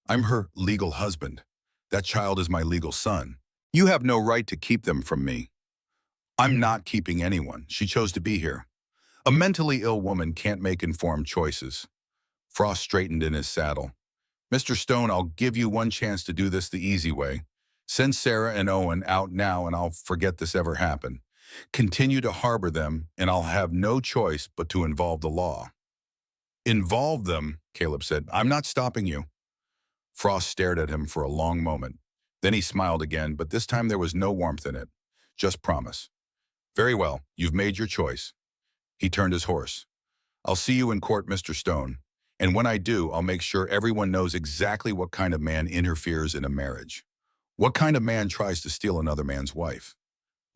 I'm her legal husband. That child is my legal son. You have no right to keep them from me. I'm not keeping anyone. She chose to be here. A mentally ill woman can't make informed choices. Frost straightened in his saddle. Mr. Stone, I'll give you one chance to do this the easy way. Send Sarah and Owen out now and I'll forget this ever happened. Continue to harbor them and I'll have no choice but to involve the law. Involve them, Caleb said. I'm not stopping you. Frost stared at him for a long moment. Then he smiled again, but this time there was no warmth in it. Just promise. Very well, you've made your choice. He turned his horse. I'll see you in court, Mr. Stone. And when I do, I'll make sure everyone knows exactly what kind of man interferes in a marriage. What kind of man tries to steal another man's wife.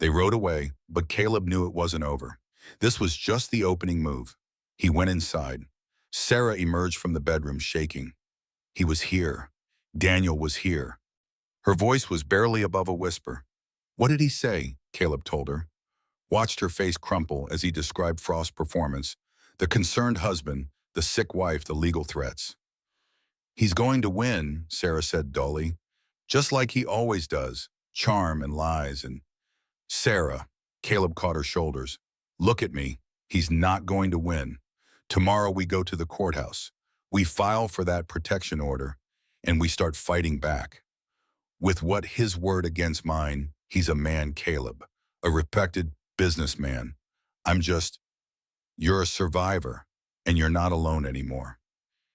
They rode away, but Caleb knew it wasn't over. This was just the opening move. He went inside. Sarah emerged from the bedroom shaking. He was here. Daniel was here. Her voice was barely above a whisper. What did he say? Caleb told her. Watched her face crumple as he described Frost's performance, the concerned husband, the sick wife, the legal threats. He's going to win, Sarah said dully, just like he always does, charm and lies and... Sarah, Caleb caught her shoulders. Look at me. He's not going to win. Tomorrow we go to the courthouse. We file for that protection order, and we start fighting back. With what his word against mine, he's a man, Caleb, a respected businessman. You're a survivor, and you're not alone anymore.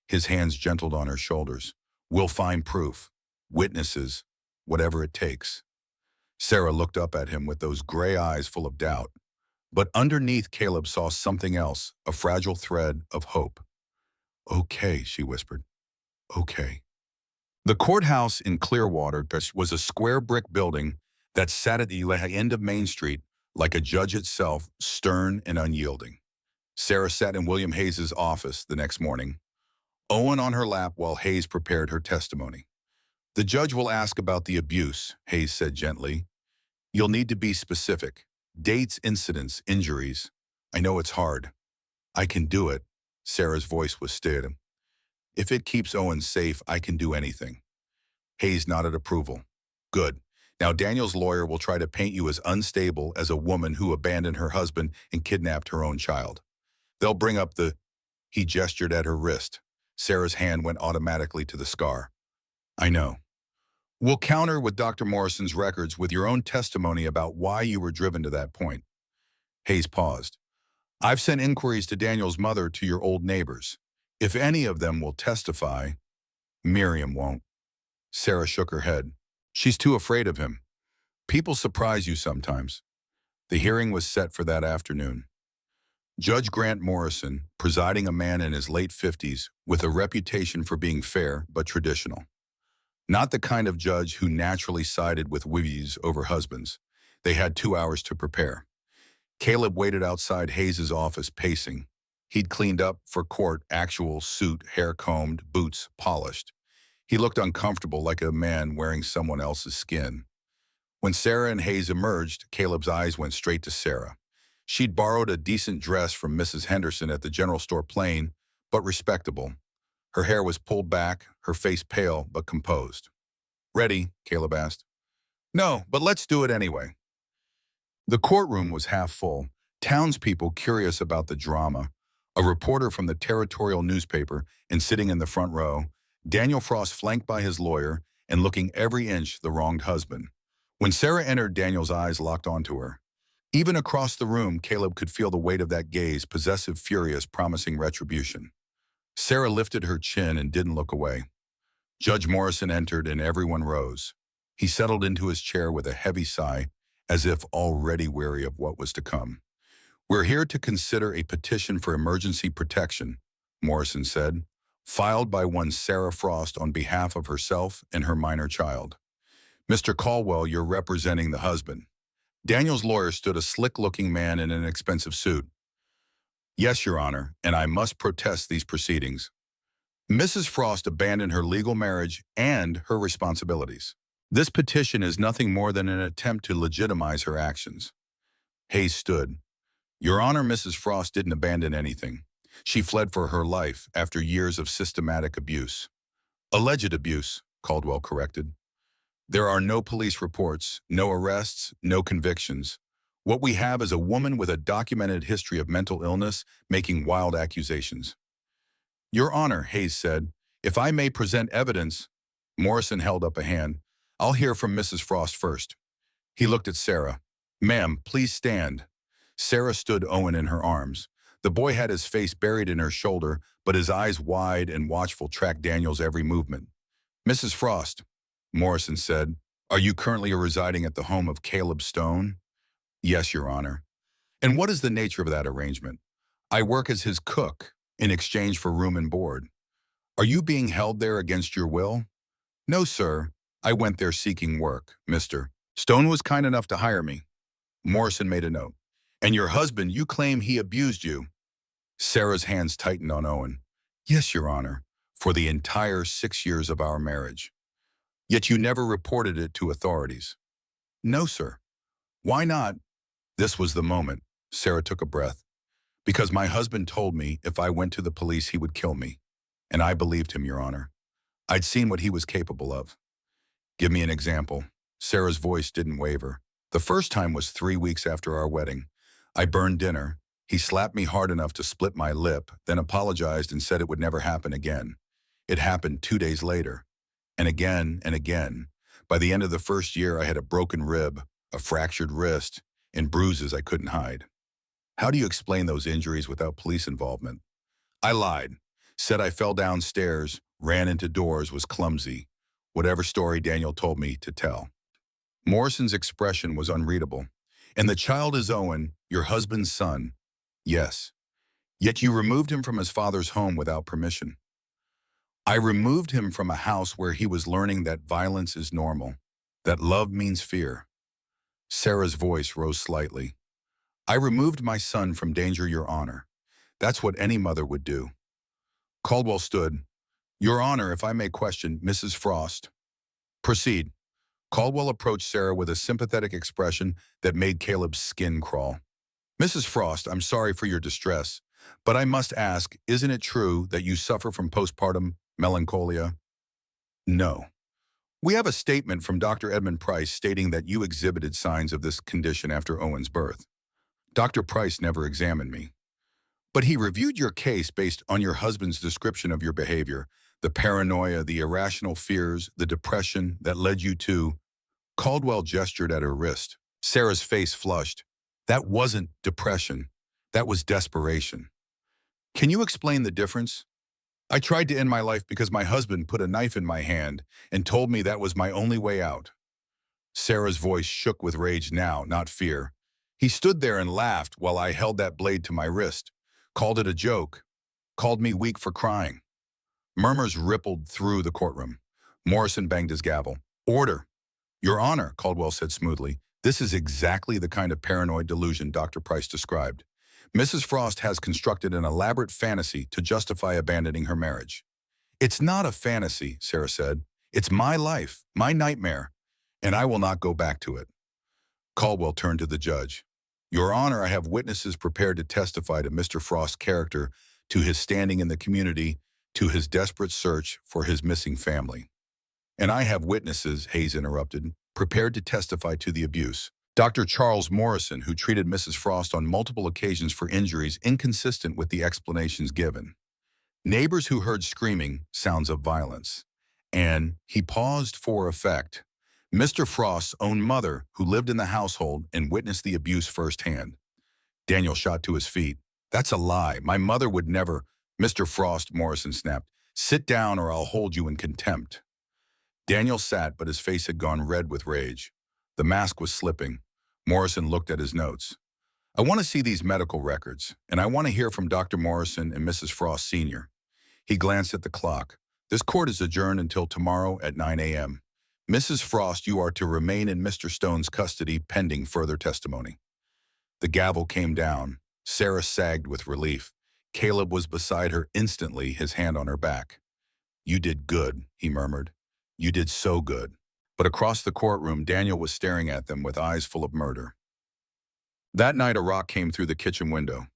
His hands gentled on her shoulders. We'll find proof, witnesses, whatever it takes. Sarah looked up at him with those gray eyes full of doubt. But underneath, Caleb saw something else, a fragile thread of hope. Okay, she whispered. Okay. The courthouse in Clearwater was a square brick building that sat at the end of Main Street like a judge itself, stern and unyielding. Sarah sat in William Hayes's office the next morning, Owen on her lap while Hayes prepared her testimony. The judge will ask about the abuse, Hayes said gently. You'll need to be specific. Dates, incidents, injuries. I know it's hard. I can do it. Sarah's voice was steady. If it keeps Owen safe, I can do anything. Hayes nodded approval. Good. Now Daniel's lawyer will try to paint you as unstable as a woman who abandoned her husband and kidnapped her own child. They'll bring up He gestured at her wrist. Sarah's hand went automatically to the scar. I know. We'll counter with Dr. Morrison's records with your own testimony about why you were driven to that point. Hayes paused. I've sent inquiries to Daniel's mother, to your old neighbors. If any of them will testify, Miriam won't. Sarah shook her head. She's too afraid of him. People surprise you sometimes. The hearing was set for that afternoon. Judge Grant Morrison, presiding, a man in his late 50s with a reputation for being fair but traditional. Not the kind of judge who naturally sided with wives over husbands. They had 2 hours to prepare. Caleb waited outside Hayes's office, pacing. He'd cleaned up for court, actual suit, hair combed, boots polished. He looked uncomfortable, like a man wearing someone else's skin. When Sarah and Hayes emerged, Caleb's eyes went straight to Sarah. She'd borrowed a decent dress from Mrs. Henderson at the general store, plain but respectable. Her hair was pulled back, her face pale but composed. Ready? Caleb asked. No, but let's do it anyway. The courtroom was half full, townspeople curious about the drama, a reporter from the territorial newspaper, and sitting in the front row, Daniel Frost flanked by his lawyer and looking every inch the wronged husband. When Sarah entered, Daniel's eyes locked onto her. Even across the room, Caleb could feel the weight of that gaze, possessive, furious, promising retribution. Sarah lifted her chin and didn't look away. Judge Morrison entered and everyone rose. He settled into his chair with a heavy sigh, as if already weary of what was to come. "We're here to consider a petition for emergency protection," Morrison said, filed by one Sarah Frost on behalf of herself and her minor child. "Mr. Caldwell, you're representing the husband." Daniel's lawyer stood, a slick-looking man in an expensive suit. "Yes, Your Honor, and I must protest these proceedings." Mrs. Frost abandoned her legal marriage and her responsibilities. "This petition is nothing more than an attempt to legitimize her actions." Hayes stood. "Your Honor, Mrs. Frost didn't abandon anything. She fled for her life after years of systematic abuse." "Alleged abuse," Caldwell corrected. "There are no police reports, no arrests, no convictions. What we have is a woman with a documented history of mental illness making wild accusations." "Your Honor," Hayes said, "if I may present evidence—" Morrison held up a hand. "I'll hear from Mrs. Frost first." He looked at Sarah. "Ma'am, please stand." Sarah stood, Owen in her arms. The boy had his face buried in her shoulder, but his eyes wide and watchful tracked Daniel's every movement. "Mrs. Frost," Morrison said, "are you currently residing at the home of Caleb Stone?" "Yes, Your Honor." "And what is the nature of that arrangement?" "I work as his cook in exchange for room and board." "Are you being held there against your will?" "No, sir. I went there seeking work. Mr. Stone was kind enough to hire me." Morrison made a note. "And your husband, you claim he abused you?" Sarah's hands tightened on Owen. "Yes, Your Honor, for the entire 6 years of our marriage." "Yet you never reported it to authorities?" "No, sir." "Why not?" This was the moment. Sarah took a breath. "Because my husband told me if I went to the police he would kill me. And I believed him, Your Honor. I'd seen what he was capable of." "Give me an example." Sarah's voice didn't waver. "The first time was 3 weeks after our wedding. I burned dinner. He slapped me hard enough to split my lip, then apologized and said it would never happen again. It happened 2 days later. And again and again. By the end of the first year, I had a broken rib, a fractured wrist, and bruises I couldn't hide." "How do you explain those injuries without police involvement?" "I lied. Said I fell downstairs, ran into doors, was clumsy. Whatever story Daniel told me to tell." Morrison's expression was unreadable. "And the child is Owen, your husband's son?" "Yes." "Yet you removed him from his father's home without permission." "I removed him from a house where he was learning that violence is normal, that love means fear." Sarah's voice rose slightly. "I removed my son from danger, Your Honor. That's what any mother would do." Caldwell stood. "Your Honor, if I may question Mrs. Frost." "Proceed." Caldwell approached Sarah with a sympathetic expression that made Caleb's skin crawl. "Mrs. Frost, I'm sorry for your distress, but I must ask, isn't it true that you suffer from postpartum melancholia?" "No." "We have a statement from Dr. Edmund Price stating that you exhibited signs of this condition after Owen's birth." "Dr. Price never examined me." "But he reviewed your case based on your husband's description of your behavior, the paranoia, the irrational fears, the depression that led you to—" Caldwell gestured at her wrist. Sarah's face flushed. "That wasn't depression. That was desperation." "Can you explain the difference?" "I tried to end my life because my husband put a knife in my hand and told me that was my only way out." Sarah's voice shook with rage now, not fear. "He stood there and laughed while I held that blade to my wrist. Called it a joke. Called me weak for crying." Murmurs rippled through the courtroom. Morrison banged his gavel. "Order." "Your Honor," Caldwell said smoothly, "this is exactly the kind of paranoid delusion Dr. Price described. Mrs. Frost has constructed an elaborate fantasy to justify abandoning her marriage." "It's not a fantasy," Sarah said. "It's my life, my nightmare, and I will not go back to it." Caldwell turned to the judge. "Your Honor, I have witnesses prepared to testify to Mr. Frost's character, to his standing in the community, to his desperate search for his missing family." "And I have witnesses," Hayes interrupted, "prepared to testify to the abuse." Dr. Charles Morrison, who treated Mrs. Frost on multiple occasions for injuries inconsistent with the explanations given. Neighbors who heard screaming, sounds of violence. And he paused for effect. Mr. Frost's own mother, who lived in the household and witnessed the abuse firsthand. Daniel shot to his feet. That's a lie. My mother would never. Mr. Frost, Morrison snapped. Sit down or I'll hold you in contempt. Daniel sat, but his face had gone red with rage. The mask was slipping. Morrison looked at his notes. I want to see these medical records, and I want to hear from Dr. Morrison and Mrs. Frost Sr. He glanced at the clock. This court is adjourned until tomorrow at 9 a.m. Mrs. Frost, you are to remain in Mr. Stone's custody pending further testimony. The gavel came down. Sarah sagged with relief. Caleb was beside her instantly, his hand on her back. You did good, he murmured. You did so good. But across the courtroom, Daniel was staring at them with eyes full of murder. That night, a rock came through the kitchen window.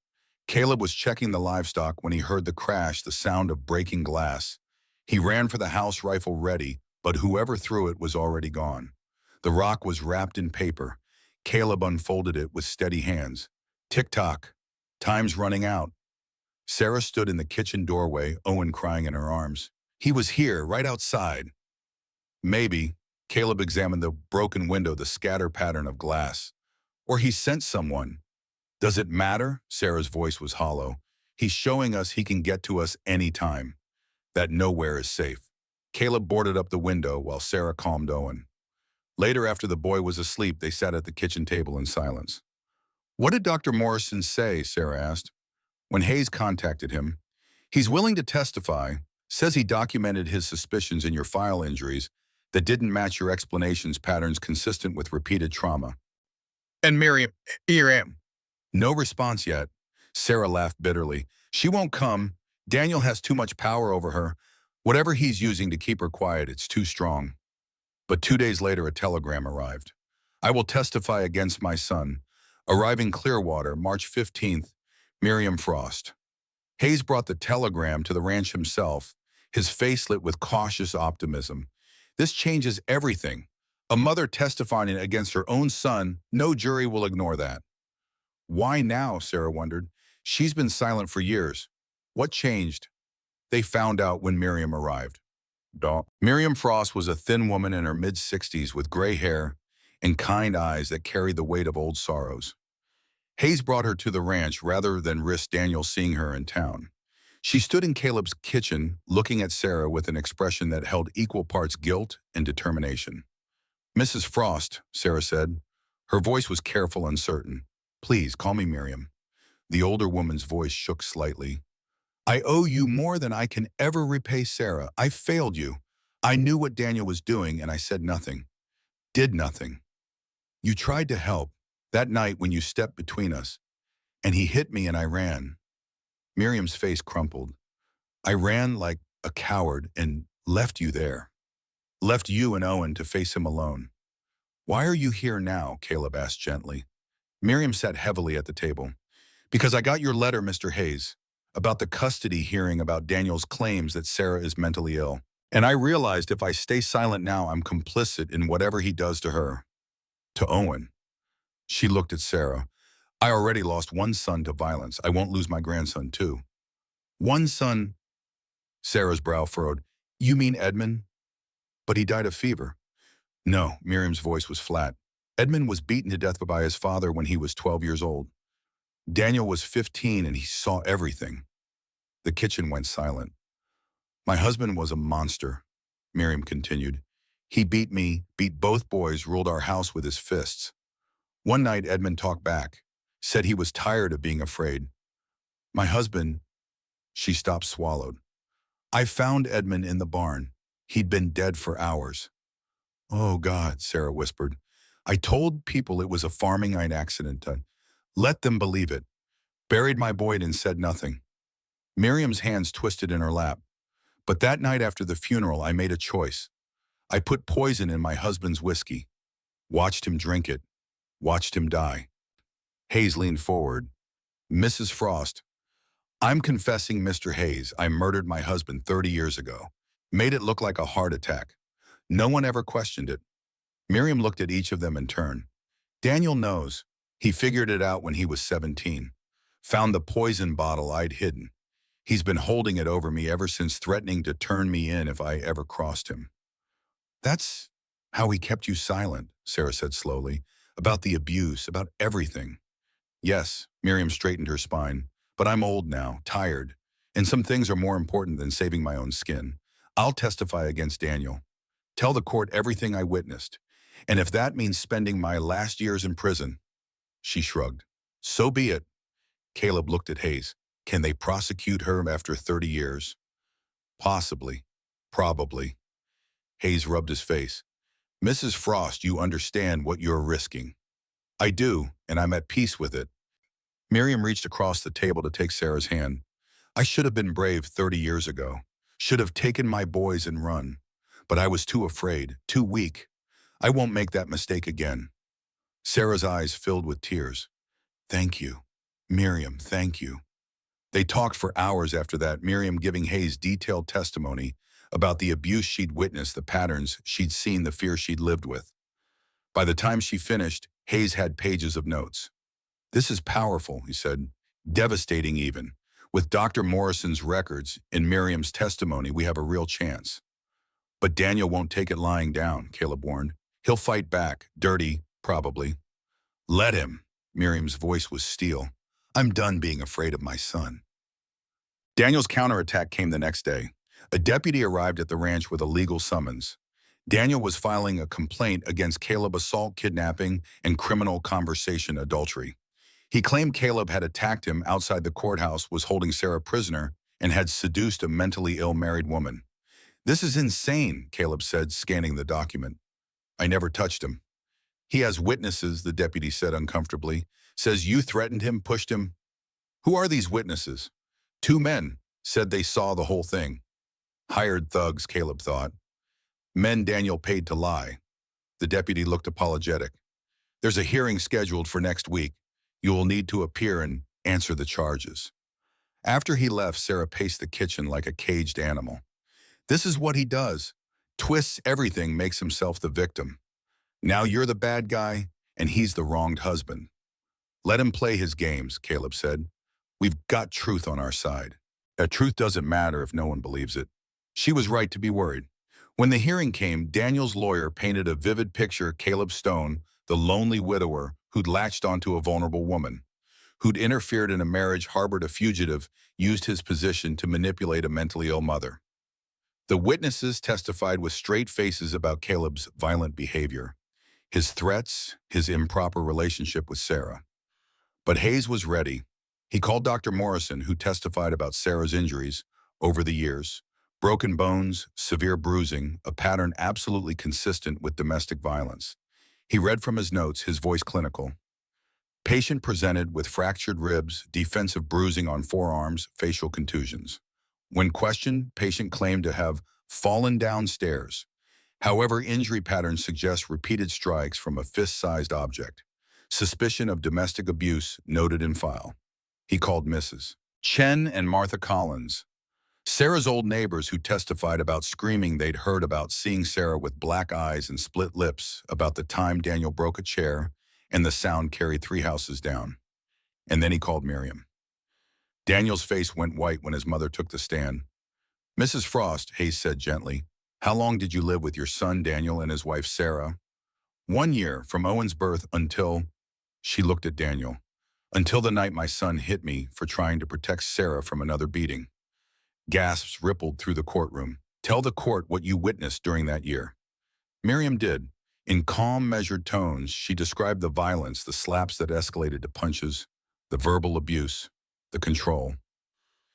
Caleb was checking the livestock when he heard the crash, the sound of breaking glass. He ran for the house, rifle ready, but whoever threw it was already gone. The rock was wrapped in paper. Caleb unfolded it with steady hands. Tick-tock. Time's running out. Sarah stood in the kitchen doorway, Owen crying in her arms. He was here, right outside. Maybe. Caleb examined the broken window, the scatter pattern of glass. Or he sent someone. Does it matter? Sarah's voice was hollow. He's showing us he can get to us anytime. That nowhere is safe. Caleb boarded up the window while Sarah calmed Owen. Later, after the boy was asleep, they sat at the kitchen table in silence. What did Dr. Morrison say? Sarah asked. When Hayes contacted him, he's willing to testify, says he documented his suspicions in your file injuries that didn't match your explanations patterns consistent with repeated trauma. And Miriam, here I am. No response yet. Sarah laughed bitterly. She won't come. Daniel has too much power over her. Whatever he's using to keep her quiet, it's too strong. But 2 days later, a telegram arrived. I will testify against my son. Arriving Clearwater, March 15th, Miriam Frost. Hayes brought the telegram to the ranch himself, his face lit with cautious optimism. This changes everything. A mother testifying against her own son, no jury will ignore that. Why now? Sarah wondered. She's been silent for years. What changed? They found out when Miriam arrived. Miriam Frost was a thin woman in her mid-60s with gray hair and kind eyes that carried the weight of old sorrows. Hayes brought her to the ranch rather than risk Daniel seeing her in town. She stood in Caleb's kitchen, looking at Sarah with an expression that held equal parts guilt and determination. Mrs. Frost, Sarah said. Her voice was careful and certain. Please, call me Miriam. The older woman's voice shook slightly. I owe you more than I can ever repay, Sarah. I failed you. I knew what Daniel was doing, and I said nothing. Did nothing. You tried to help, that night when you stepped between us, and he hit me and I ran. Miriam's face crumpled. I ran like a coward and left you there. Left you and Owen to face him alone. Why are you here now? Caleb asked gently. Miriam sat heavily at the table. Because I got your letter, Mr. Hayes, about the custody hearing about Daniel's claims that Sarah is mentally ill. And I realized if I stay silent now, I'm complicit in whatever he does to her. To Owen. She looked at Sarah. I already lost one son to violence. I won't lose my grandson, too. One son? Sarah's brow furrowed. You mean Edmund? But he died of fever. No, Miriam's voice was flat. Edmund was beaten to death by his father when he was 12 years old. Daniel was 15 and he saw everything. The kitchen went silent. My husband was a monster, Miriam continued. He beat me, beat both boys, ruled our house with his fists. One night, Edmund talked back, said he was tired of being afraid. My husband, she stopped, swallowed. I found Edmund in the barn. He'd been dead for hours. Oh, God, Sarah whispered. I told people it was a farming night accident. Let them believe it. Buried my boy and said nothing. Miriam's hands twisted in her lap. But that night after the funeral, I made a choice. I put poison in my husband's whiskey. Watched him drink it. Watched him die. Hayes leaned forward. Mrs. Frost, I'm confessing, Mr. Hayes, I murdered my husband 30 years ago. Made it look like a heart attack. No one ever questioned it. Miriam looked at each of them in turn. Daniel knows. He figured it out when he was 17. Found the poison bottle I'd hidden. He's been holding it over me ever since, threatening to turn me in if I ever crossed him. That's how he kept you silent, Sarah said slowly, about the abuse, about everything. Yes, Miriam straightened her spine, but I'm old now, tired, and some things are more important than saving my own skin. I'll testify against Daniel. Tell the court everything I witnessed. And if that means spending my last years in prison, she shrugged. So be it. Caleb looked at Hayes. Can they prosecute her after 30 years? Possibly. Probably. Hayes rubbed his face. Mrs. Frost, you understand what you're risking. I do, and I'm at peace with it. Miriam reached across the table to take Sarah's hand. I should have been brave 30 years ago. Should have taken my boys and run. But I was too afraid, too weak. I won't make that mistake again. Sarah's eyes filled with tears. Thank you. Miriam, thank you. They talked for hours after that, Miriam giving Hayes detailed testimony about the abuse she'd witnessed, the patterns she'd seen, the fear she'd lived with. By the time she finished, Hayes had pages of notes. This is powerful, he said. Devastating even. With Dr. Morrison's records and Miriam's testimony, we have a real chance. But Daniel won't take it lying down, Caleb warned. He'll fight back, dirty, probably. Let him. Miriam's voice was steel. I'm done being afraid of my son. Daniel's counterattack came the next day. A deputy arrived at the ranch with a legal summons. Daniel was filing a complaint against Caleb: assault, kidnapping, and criminal conversation adultery. He claimed Caleb had attacked him outside the courthouse, was holding Sarah prisoner, and had seduced a mentally ill married woman. This is insane, Caleb said, scanning the document. I never touched him. He has witnesses, the deputy said uncomfortably. Says you threatened him, pushed him. Who are these witnesses? 2 men, said they saw the whole thing. Hired thugs, Caleb thought. Men Daniel paid to lie. The deputy looked apologetic. There's a hearing scheduled for next week. You will need to appear and answer the charges. After he left, Sarah paced the kitchen like a caged animal. This is what he does. Twists everything, makes himself the victim. Now you're the bad guy, and he's the wronged husband. Let him play his games, Caleb said. We've got truth on our side. That truth doesn't matter if no one believes it. She was right to be worried. When the hearing came, Daniel's lawyer painted a vivid picture: Caleb Stone, the lonely widower who'd latched onto a vulnerable woman, who'd interfered in a marriage, harbored a fugitive, used his position to manipulate a mentally ill mother. The witnesses testified with straight faces about Caleb's violent behavior, his threats, his improper relationship with Sarah. But Hayes was ready. He called Dr. Morrison, who testified about Sarah's injuries over the years: broken bones, severe bruising, a pattern absolutely consistent with domestic violence. He read from his notes, his voice clinical. Patient presented with fractured ribs, defensive bruising on forearms, facial contusions. When questioned, patient claimed to have fallen downstairs. However, injury patterns suggest repeated strikes from a fist-sized object. Suspicion of domestic abuse noted in file. He called Mrs. Chen and Martha Collins, Sarah's old neighbors, who testified about screaming they'd heard about seeing Sarah with black eyes and split lips, about the time Daniel broke a chair and the sound carried 3 houses down. And then he called Miriam. Daniel's face went white when his mother took the stand. Mrs. Frost, Hayes said gently, how long did you live with your son Daniel and his wife Sarah? 1 year, from Owen's birth until... She looked at Daniel. Until the night my son hit me for trying to protect Sarah from another beating. Gasps rippled through the courtroom. Tell the court what you witnessed during that year. Miriam did. In calm, measured tones, she described the violence, the slaps that escalated to punches, the verbal abuse, the control.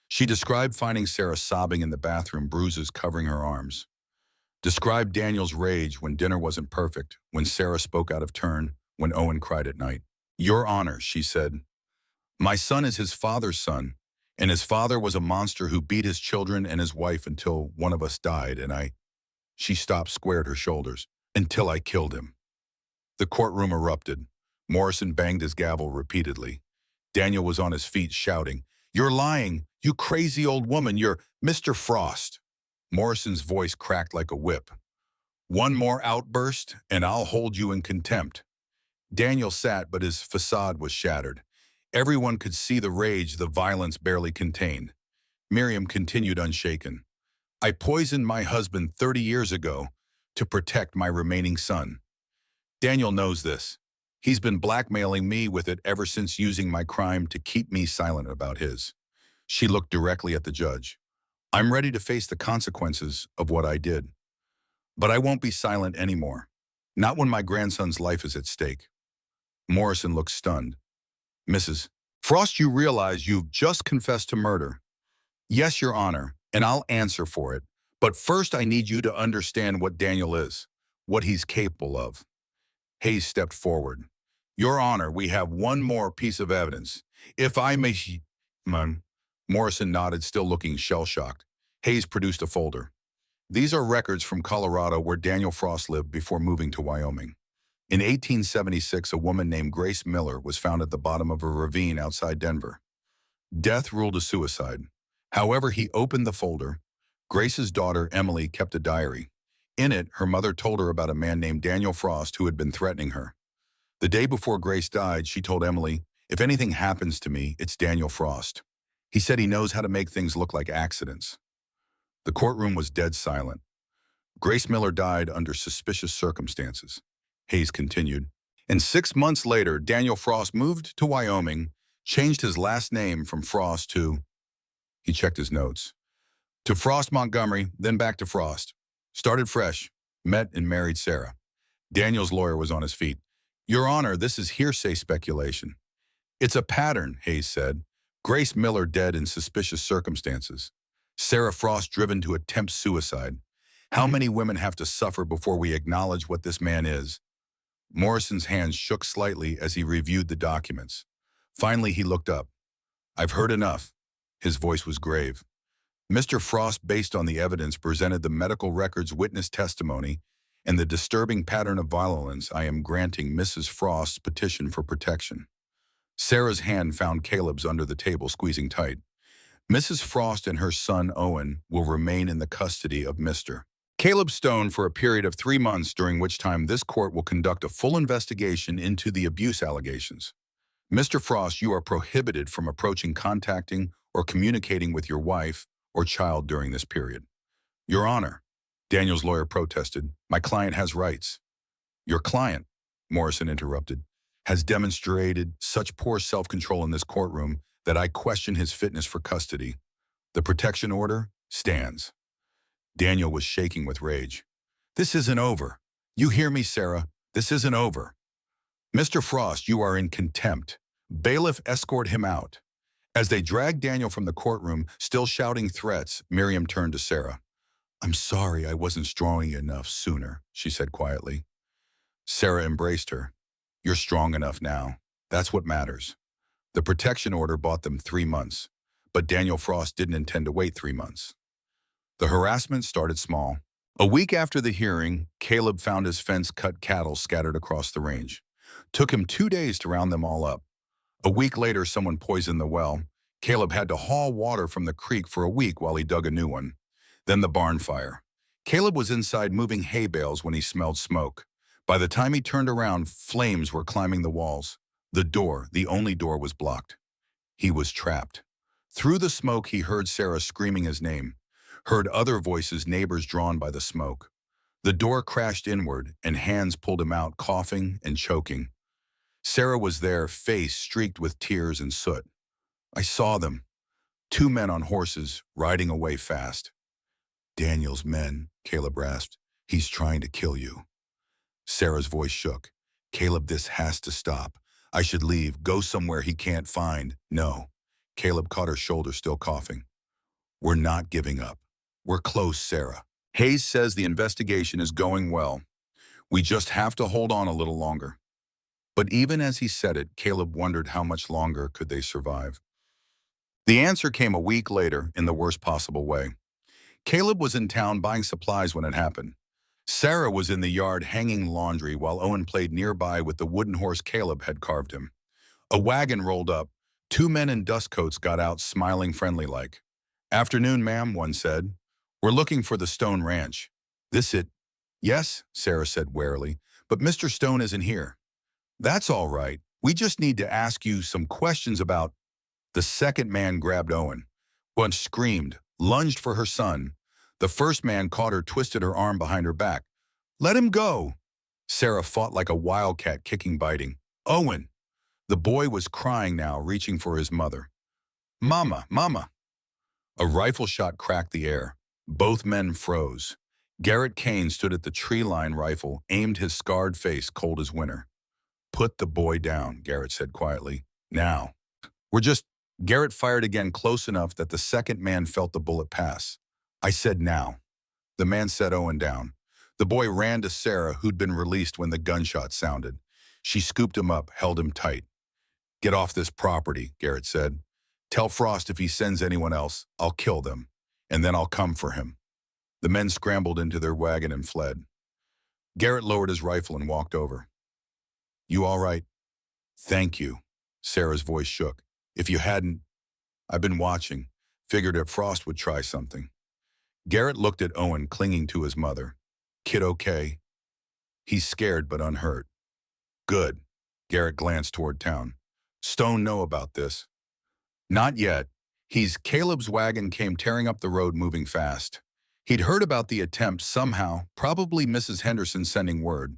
She described finding Sarah sobbing in the bathroom, bruises covering her arms. Described Daniel's rage when dinner wasn't perfect, when Sarah spoke out of turn, when Owen cried at night. Your Honor, she said, my son is his father's son, and his father was a monster who beat his children and his wife until one of us died, and She stopped, squared her shoulders. Until I killed him. The courtroom erupted. Morrison banged his gavel repeatedly. Daniel was on his feet, shouting, You're lying, you crazy old woman, you're Mr. Frost. Morrison's voice cracked like a whip. One more outburst, and I'll hold you in contempt. Daniel sat, but his facade was shattered. Everyone could see the rage the violence barely contained. Miriam continued unshaken. I poisoned my husband 30 years ago to protect my remaining son. Daniel knows this. He's been blackmailing me with it ever since, using my crime to keep me silent about his. She looked directly at the judge. I'm ready to face the consequences of what I did. But I won't be silent anymore. Not when my grandson's life is at stake. Morrison looked stunned. Mrs. Frost, you realize you've just confessed to murder. Yes, Your Honor, and I'll answer for it. But first I need you to understand what Daniel is, what he's capable of. Hayes stepped forward. Your Honor, we have one more piece of evidence. If I may... Morrison nodded, still looking shell-shocked. Hayes produced a folder. These are records from Colorado, where Daniel Frost lived before moving to Wyoming. In 1876, a woman named Grace Miller was found at the bottom of a ravine outside Denver. Death ruled a suicide. However, he opened the folder. Grace's daughter, Emily, kept a diary. In it, her mother told her about a man named Daniel Frost who had been threatening her. The day before Grace died, she told Emily, if anything happens to me, it's Daniel Frost. He said he knows how to make things look like accidents. The courtroom was dead silent. Grace Miller died under suspicious circumstances. Hayes continued. And 6 months later, Daniel Frost moved to Wyoming, changed his last name from Frost to... He checked his notes. To Frost Montgomery, then back to Frost. Started fresh, met and married Sarah. Daniel's lawyer was on his feet. Your Honor, this is hearsay speculation. It's a pattern, Hayes said. Grace Miller dead in suspicious circumstances. Sarah Frost driven to attempt suicide. How many women have to suffer before we acknowledge what this man is? Morrison's hands shook slightly as he reviewed the documents. Finally, he looked up. I've heard enough. His voice was grave. Mr. Frost, based on the evidence presented, the medical records, witness testimony, and the disturbing pattern of violence, I am granting Mrs. Frost's petition for protection. Sarah's hand found Caleb's under the table, squeezing tight. Mrs. Frost and her son, Owen, will remain in the custody of Mr. Caleb Stone for a period of 3 months, during which time this court will conduct a full investigation into the abuse allegations. Mr. Frost, you are prohibited from approaching, contacting, or communicating with your wife or child during this period. Your Honor, Daniel's lawyer protested, my client has rights. Your client, Morrison interrupted, has demonstrated such poor self-control in this courtroom that I question his fitness for custody. The protection order stands. Daniel was shaking with rage. This isn't over. You hear me, Sarah? This isn't over. Mr. Frost, you are in contempt. Bailiff, escort him out. As they dragged Daniel from the courtroom, still shouting threats, Miriam turned to Sarah. I'm sorry I wasn't strong enough sooner, she said quietly. Sarah embraced her. You're strong enough now. That's what matters. The protection order bought them 3 months, but Daniel Frost didn't intend to wait 3 months. The harassment started small. A week after the hearing, Caleb found his fence-cut cattle scattered across the range. Took him 2 days to round them all up. A week later, someone poisoned the well. Caleb had to haul water from the creek for a week while he dug a new one. Then the barn fire. Caleb was inside moving hay bales when he smelled smoke. By the time he turned around, flames were climbing the walls. The door, the only door, was blocked. He was trapped. Through the smoke, he heard Sarah screaming his name. Heard other voices, neighbors drawn by the smoke. The door crashed inward, and hands pulled him out, coughing and choking. Sarah was there, face streaked with tears and soot. I saw them. 2 men on horses, riding away fast. Daniel's men, Caleb rasped. He's trying to kill you. Sarah's voice shook. Caleb, this has to stop. I should leave, go somewhere he can't find. No. Caleb caught her shoulder, still coughing. We're not giving up. We're close, Sarah. Hayes says the investigation is going well. We just have to hold on a little longer. But even as he said it, Caleb wondered how much longer could they survive. The answer came a week later in the worst possible way. Caleb was in town buying supplies when it happened. Sarah was in the yard hanging laundry while Owen played nearby with the wooden horse Caleb had carved him. A wagon rolled up. 2 men in dust coats got out, smiling friendly-like. Afternoon, ma'am, one said. We're looking for the Stone Ranch. This it? Yes, Sarah said warily, but Mr. Stone isn't here. That's all right. We just need to ask you some questions about. The second man grabbed Owen. One screamed, lunged for her son. The first man caught her, twisted her arm behind her back. Let him go. Sarah fought like a wildcat, kicking, biting. Owen. The boy was crying now, reaching for his mother. Mama, mama. A rifle shot cracked the air. Both men froze. Garrett Kane stood at the tree line, rifle, aimed, his scarred face cold as winter. Put the boy down, Garrett said quietly. Now. We're just. Garrett fired again, close enough that the second man felt the bullet pass. I said now. The man set Owen down. The boy ran to Sarah, who'd been released when the gunshot sounded. She scooped him up, held him tight. Get off this property, Garrett said. Tell Frost if he sends anyone else, I'll kill them, and then I'll come for him. The men scrambled into their wagon and fled. Garrett lowered his rifle and walked over. You all right? Thank you. Sarah's voice shook. If you hadn't, I've been watching. Figured if Frost would try something. Garrett looked at Owen, clinging to his mother. Kid okay? He's scared but unhurt. Good. Garrett glanced toward town. Stone know about this? Not yet. Caleb's wagon came tearing up the road, moving fast. He'd heard about the attempt somehow, probably Mrs. Henderson sending word.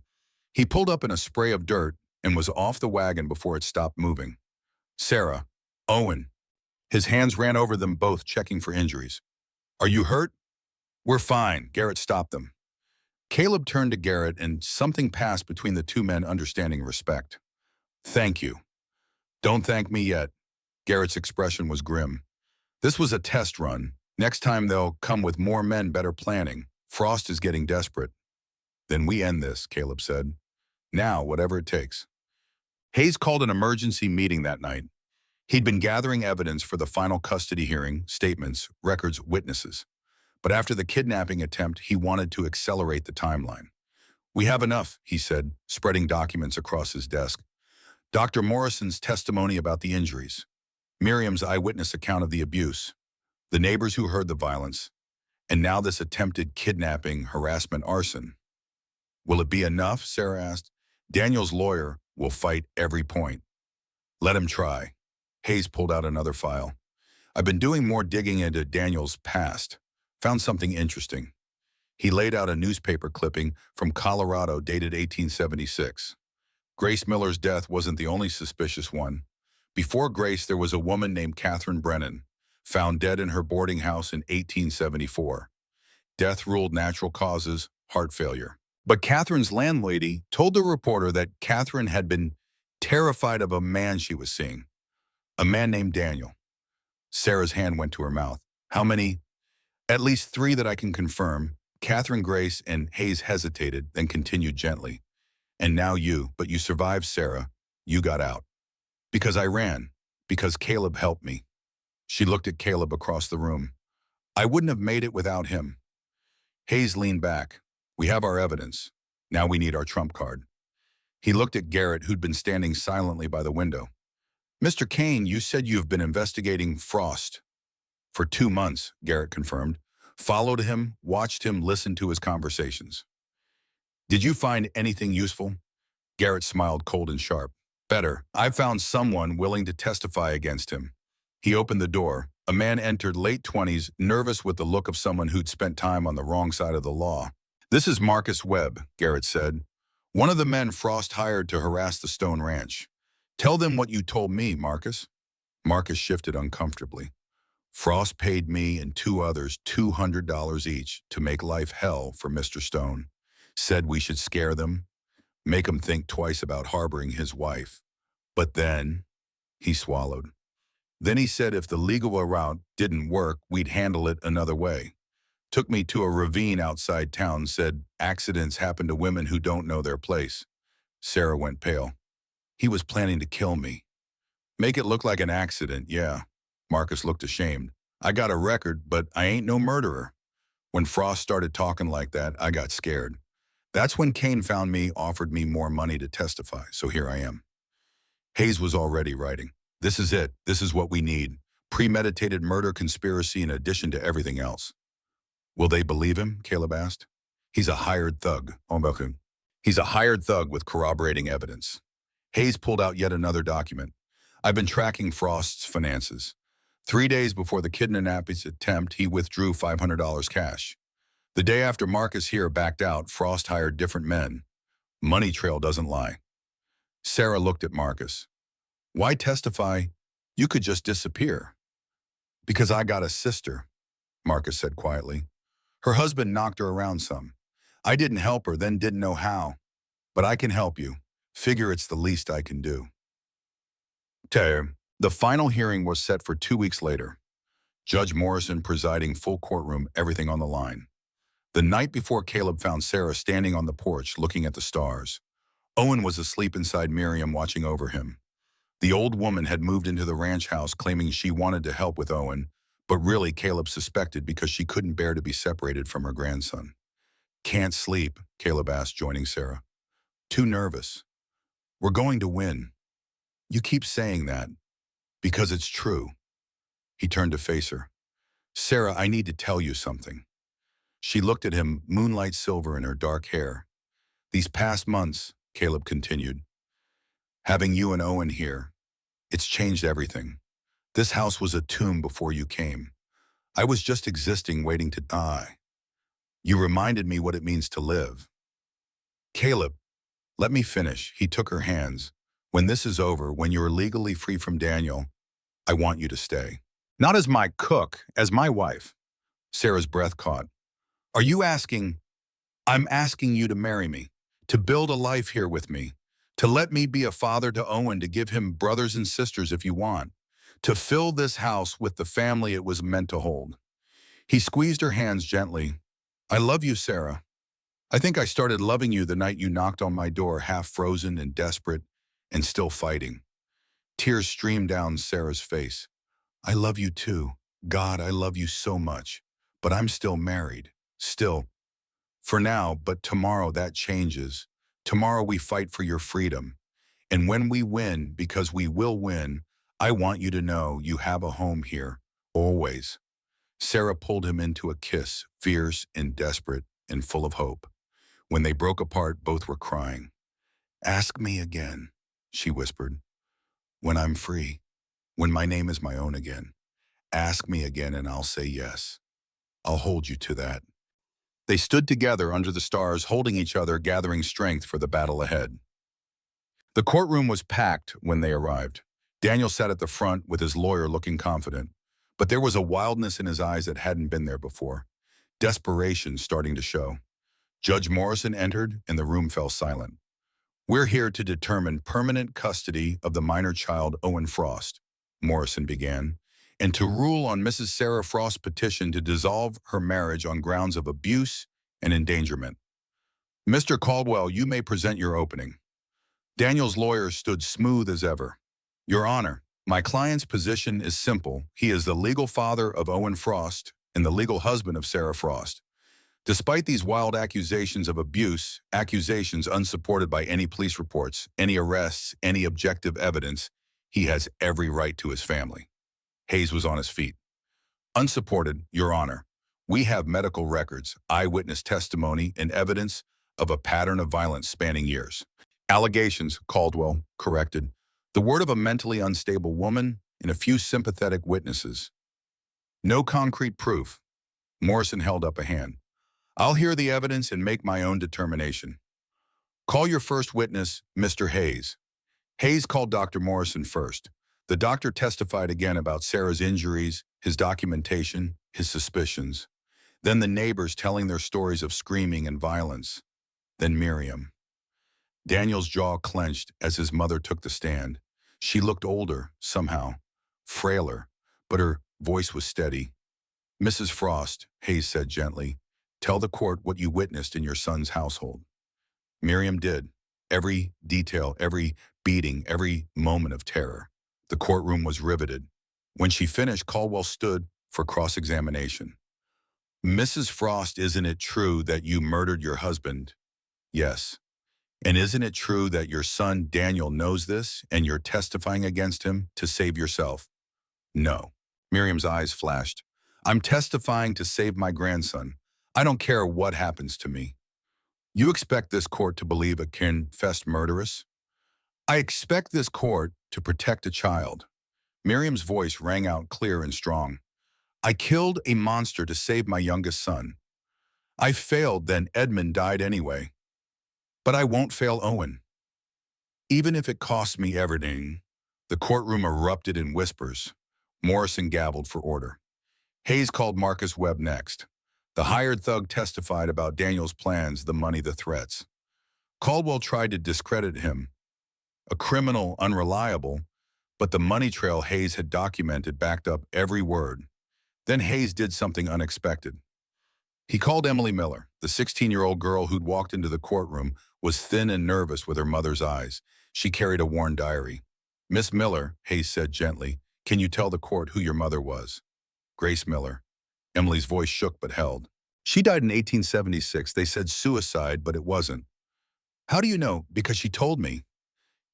He pulled up in a spray of dirt and was off the wagon before it stopped moving. Sarah. Owen. His hands ran over them both, checking for injuries. Are you hurt? We're fine. Garrett stopped them. Caleb turned to Garrett, and something passed between the two men, understanding respect. Thank you. Don't thank me yet. Garrett's expression was grim. This was a test run. Next time they'll come with more men, better planning. Frost is getting desperate. Then we end this, Caleb said. Now, whatever it takes. Hayes called an emergency meeting that night. He'd been gathering evidence for the final custody hearing, statements, records, witnesses. But after the kidnapping attempt, he wanted to accelerate the timeline. We have enough, he said, spreading documents across his desk. Dr. Morrison's testimony about the injuries, Miriam's eyewitness account of the abuse, the neighbors who heard the violence, and now this attempted kidnapping, harassment, arson. Will it be enough? Sarah asked. Daniel's lawyer will fight every point. Let him try. Hayes pulled out another file. I've been doing more digging into Daniel's past. Found something interesting. He laid out a newspaper clipping from Colorado dated 1876. Grace Miller's death wasn't the only suspicious one. Before Grace, there was a woman named Catherine Brennan, found dead in her boarding house in 1874. Death ruled natural causes, heart failure. But Catherine's landlady told the reporter that Catherine had been terrified of a man she was seeing. A man named Daniel. Sarah's hand went to her mouth. How many? At least 3 that I can confirm. Catherine, Grace, and Hayes hesitated, then continued gently. And now you, but you survived, Sarah. You got out. Because I ran. Because Caleb helped me. She looked at Caleb across the room. I wouldn't have made it without him. Hayes leaned back. We have our evidence. Now we need our trump card. He looked at Garrett, who'd been standing silently by the window. Mr. Kane, you said you've been investigating Frost. For 2 months, Garrett confirmed. Followed him, watched him, listened to his conversations. Did you find anything useful? Garrett smiled, cold and sharp. Better. I found someone willing to testify against him. He opened the door. A man entered, late 20s, nervous with the look of someone who'd spent time on the wrong side of the law. This is Marcus Webb, Garrett said. One of the men Frost hired to harass the Stone Ranch. Tell them what you told me, Marcus. Marcus shifted uncomfortably. Frost paid me and 2 others $200 each to make life hell for Mr. Stone. Said we should scare them, make him think twice about harboring his wife. But then, he swallowed. Then he said if the legal route didn't work, we'd handle it another way. Took me to a ravine outside town, said accidents happen to women who don't know their place. Sarah went pale. He was planning to kill me. Make it look like an accident, yeah. Marcus looked ashamed. I got a record, but I ain't no murderer. When Frost started talking like that, I got scared. That's when Kane found me, offered me more money to testify, so here I am. Hayes was already writing. This is it. This is what we need. Premeditated murder conspiracy in addition to everything else. Will they believe him? Caleb asked. He's a hired thug. He's a hired thug with corroborating evidence. Hayes pulled out yet another document. I've been tracking Frost's finances. 3 days before the kidnapping attempt, he withdrew $500 cash. The day after Marcus here backed out, Frost hired different men. Money trail doesn't lie. Sarah looked at Marcus. Why testify? You could just disappear. Because I got a sister, Marcus said quietly. Her husband knocked her around some. I didn't help her, then didn't know how. But I can help you. Figure it's the least I can do. The final hearing was set for 2 weeks later. Judge Morrison presiding, full courtroom, everything on the line. The night before, Caleb found Sarah standing on the porch looking at the stars. Owen was asleep inside Miriam, watching over him. The old woman had moved into the ranch house claiming she wanted to help with Owen, but really Caleb suspected because she couldn't bear to be separated from her grandson. Can't sleep, Caleb asked, joining Sarah. Too nervous. We're going to win. You keep saying that. Because it's true. He turned to face her. Sarah, I need to tell you something. She looked at him, moonlight silver in her dark hair. These past months, Caleb continued, having you and Owen here, it's changed everything. This house was a tomb before you came. I was just existing, waiting to die. You reminded me what it means to live. Caleb, let me finish. He took her hands. When this is over, when you're legally free from Daniel, I want you to stay. Not as my cook, as my wife. Sarah's breath caught. Are you asking? I'm asking you to marry me, to build a life here with me, to let me be a father to Owen, to give him brothers and sisters if you want, to fill this house with the family it was meant to hold. He squeezed her hands gently. I love you, Sarah. I think I started loving you the night you knocked on my door, half frozen and desperate and still fighting. Tears streamed down Sarah's face. I love you too. God, I love you so much. But I'm still married. Still. For now, but tomorrow that changes. Tomorrow we fight for your freedom. And when we win, because we will win, I want you to know you have a home here, always. Sarah pulled him into a kiss, fierce and desperate and full of hope. When they broke apart, both were crying. Ask me again, she whispered. When I'm free, when my name is my own again, ask me again and I'll say yes. I'll hold you to that. They stood together under the stars, holding each other, gathering strength for the battle ahead. The courtroom was packed when they arrived. Daniel sat at the front with his lawyer looking confident, but there was a wildness in his eyes that hadn't been there before. Desperation starting to show. Judge Morrison entered and the room fell silent. We're here to determine permanent custody of the minor child Owen Frost, Morrison began, and to rule on Mrs. Sarah Frost's petition to dissolve her marriage on grounds of abuse and endangerment. Mr. Caldwell, you may present your opening. Daniel's lawyer stood smooth as ever. Your Honor, my client's position is simple. He is the legal father of Owen Frost and the legal husband of Sarah Frost. Despite these wild accusations of abuse, accusations unsupported by any police reports, any arrests, any objective evidence, he has every right to his family. Hayes was on his feet. Unsupported, Your Honor. We have medical records, eyewitness testimony, and evidence of a pattern of violence spanning years. Allegations, Caldwell corrected. The word of a mentally unstable woman and a few sympathetic witnesses. No concrete proof. Morrison held up a hand. I'll hear the evidence and make my own determination. Call your first witness, Mr. Hayes. Hayes called Dr. Morrison first. The doctor testified again about Sarah's injuries, his documentation, his suspicions. Then the neighbors telling their stories of screaming and violence. Then Miriam. Daniel's jaw clenched as his mother took the stand. She looked older, somehow, frailer, but her voice was steady. Mrs. Frost, Hayes said gently, tell the court what you witnessed in your son's household. Miriam did. Every detail, every beating, every moment of terror. The courtroom was riveted. When she finished, Caldwell stood for cross-examination. Mrs. Frost, isn't it true that you murdered your husband? Yes. And isn't it true that your son Daniel knows this and you're testifying against him to save yourself? No. Miriam's eyes flashed. I'm testifying to save my grandson. I don't care what happens to me. You expect this court to believe a confessed murderess? I expect this court to protect a child. Miriam's voice rang out clear and strong. I killed a monster to save my youngest son. I failed, then Edmund died anyway. But I won't fail Owen. Even if it costs me everything. The courtroom erupted in whispers. Morrison gabbled for order. Hayes called Marcus Webb next. The hired thug testified about Daniel's plans, the money, the threats. Caldwell tried to discredit him. A criminal, unreliable, but the money trail Hayes had documented backed up every word. Then Hayes did something unexpected. He called Emily Miller. The 16-year-old girl who'd walked into the courtroom was thin and nervous with her mother's eyes. She carried a worn diary. Miss Miller, Hayes said gently, can you tell the court who your mother was? Grace Miller. Emily's voice shook but held. She died in 1876. They said suicide, but it wasn't. How do you know? Because she told me.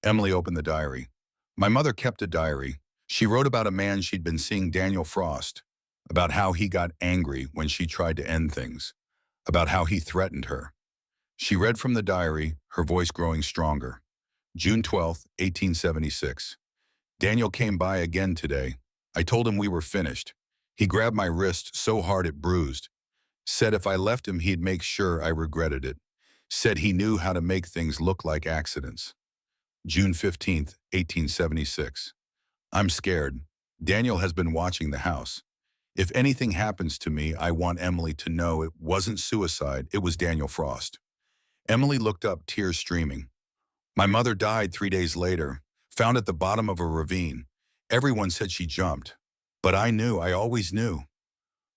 Emily opened the diary. My mother kept a diary. She wrote about a man she'd been seeing, Daniel Frost, about how he got angry when she tried to end things, about how he threatened her. She read from the diary, her voice growing stronger. June 12, 1876. Daniel came by again today. I told him we were finished. He grabbed my wrist so hard it bruised. Said if I left him, he'd make sure I regretted it. Said he knew how to make things look like accidents. June 15, 1876. I'm scared. Daniel has been watching the house. If anything happens to me, I want Emily to know it wasn't suicide, it was Daniel Frost. Emily looked up, tears streaming. My mother died 3 days later, found at the bottom of a ravine. Everyone said she jumped. But I knew, I always knew.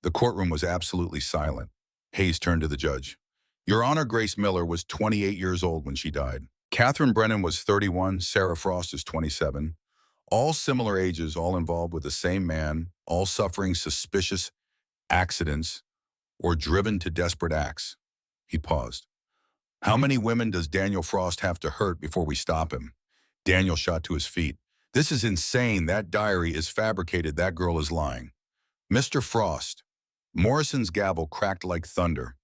The courtroom was absolutely silent. Hayes turned to the judge. Your Honor, Grace Miller was 28 years old when she died. Catherine Brennan was 31, Sarah Frost is 27. All similar ages, all involved with the same man, all suffering suspicious accidents or driven to desperate acts. He paused. How many women does Daniel Frost have to hurt before we stop him? Daniel shot to his feet. This is insane. That diary is fabricated. That girl is lying. Mr. Frost. Morrison's gavel cracked like thunder.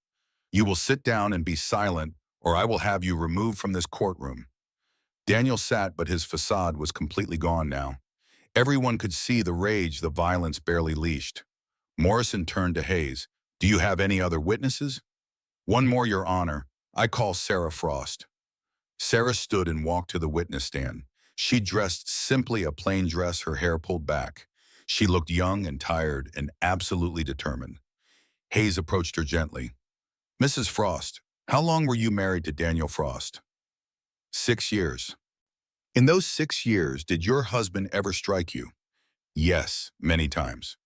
You will sit down and be silent, or I will have you removed from this courtroom. Daniel sat, but his facade was completely gone now. Everyone could see the rage, the violence barely leashed. Morrison turned to Hayes. Do you have any other witnesses? One more, Your Honor. I call Sarah Frost. Sarah stood and walked to the witness stand. She dressed simply a plain dress, her hair pulled back. She looked young and tired and absolutely determined. Hayes approached her gently. Mrs. Frost, how long were you married to Daniel Frost? 6 years. In those 6 years, did your husband ever strike you? Yes, many times.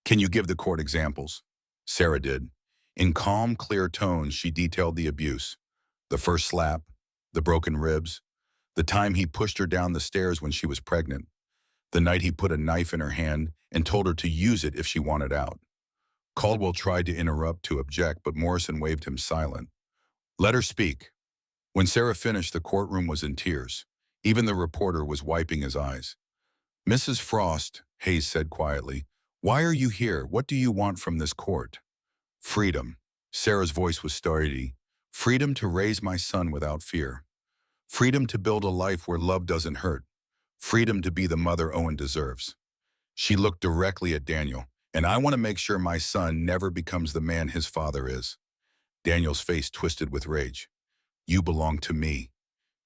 Can you give the court examples? Sarah did. In calm, clear tones, she detailed the abuse. The first slap, the broken ribs, the time he pushed her down the stairs when she was pregnant, the night he put a knife in her hand and told her to use it if she wanted out. Caldwell tried to interrupt, to object, but Morrison waved him silent. Let her speak. When Sarah finished, the courtroom was in tears. Even the reporter was wiping his eyes. Mrs. Frost, Hayes said quietly, why are you here? What do you want from this court? Freedom. Sarah's voice was steady. Freedom to raise my son without fear. Freedom to build a life where love doesn't hurt. Freedom to be the mother Owen deserves. She looked directly at Daniel. And I want to make sure my son never becomes the man his father is. Daniel's face twisted with rage. You belong to me.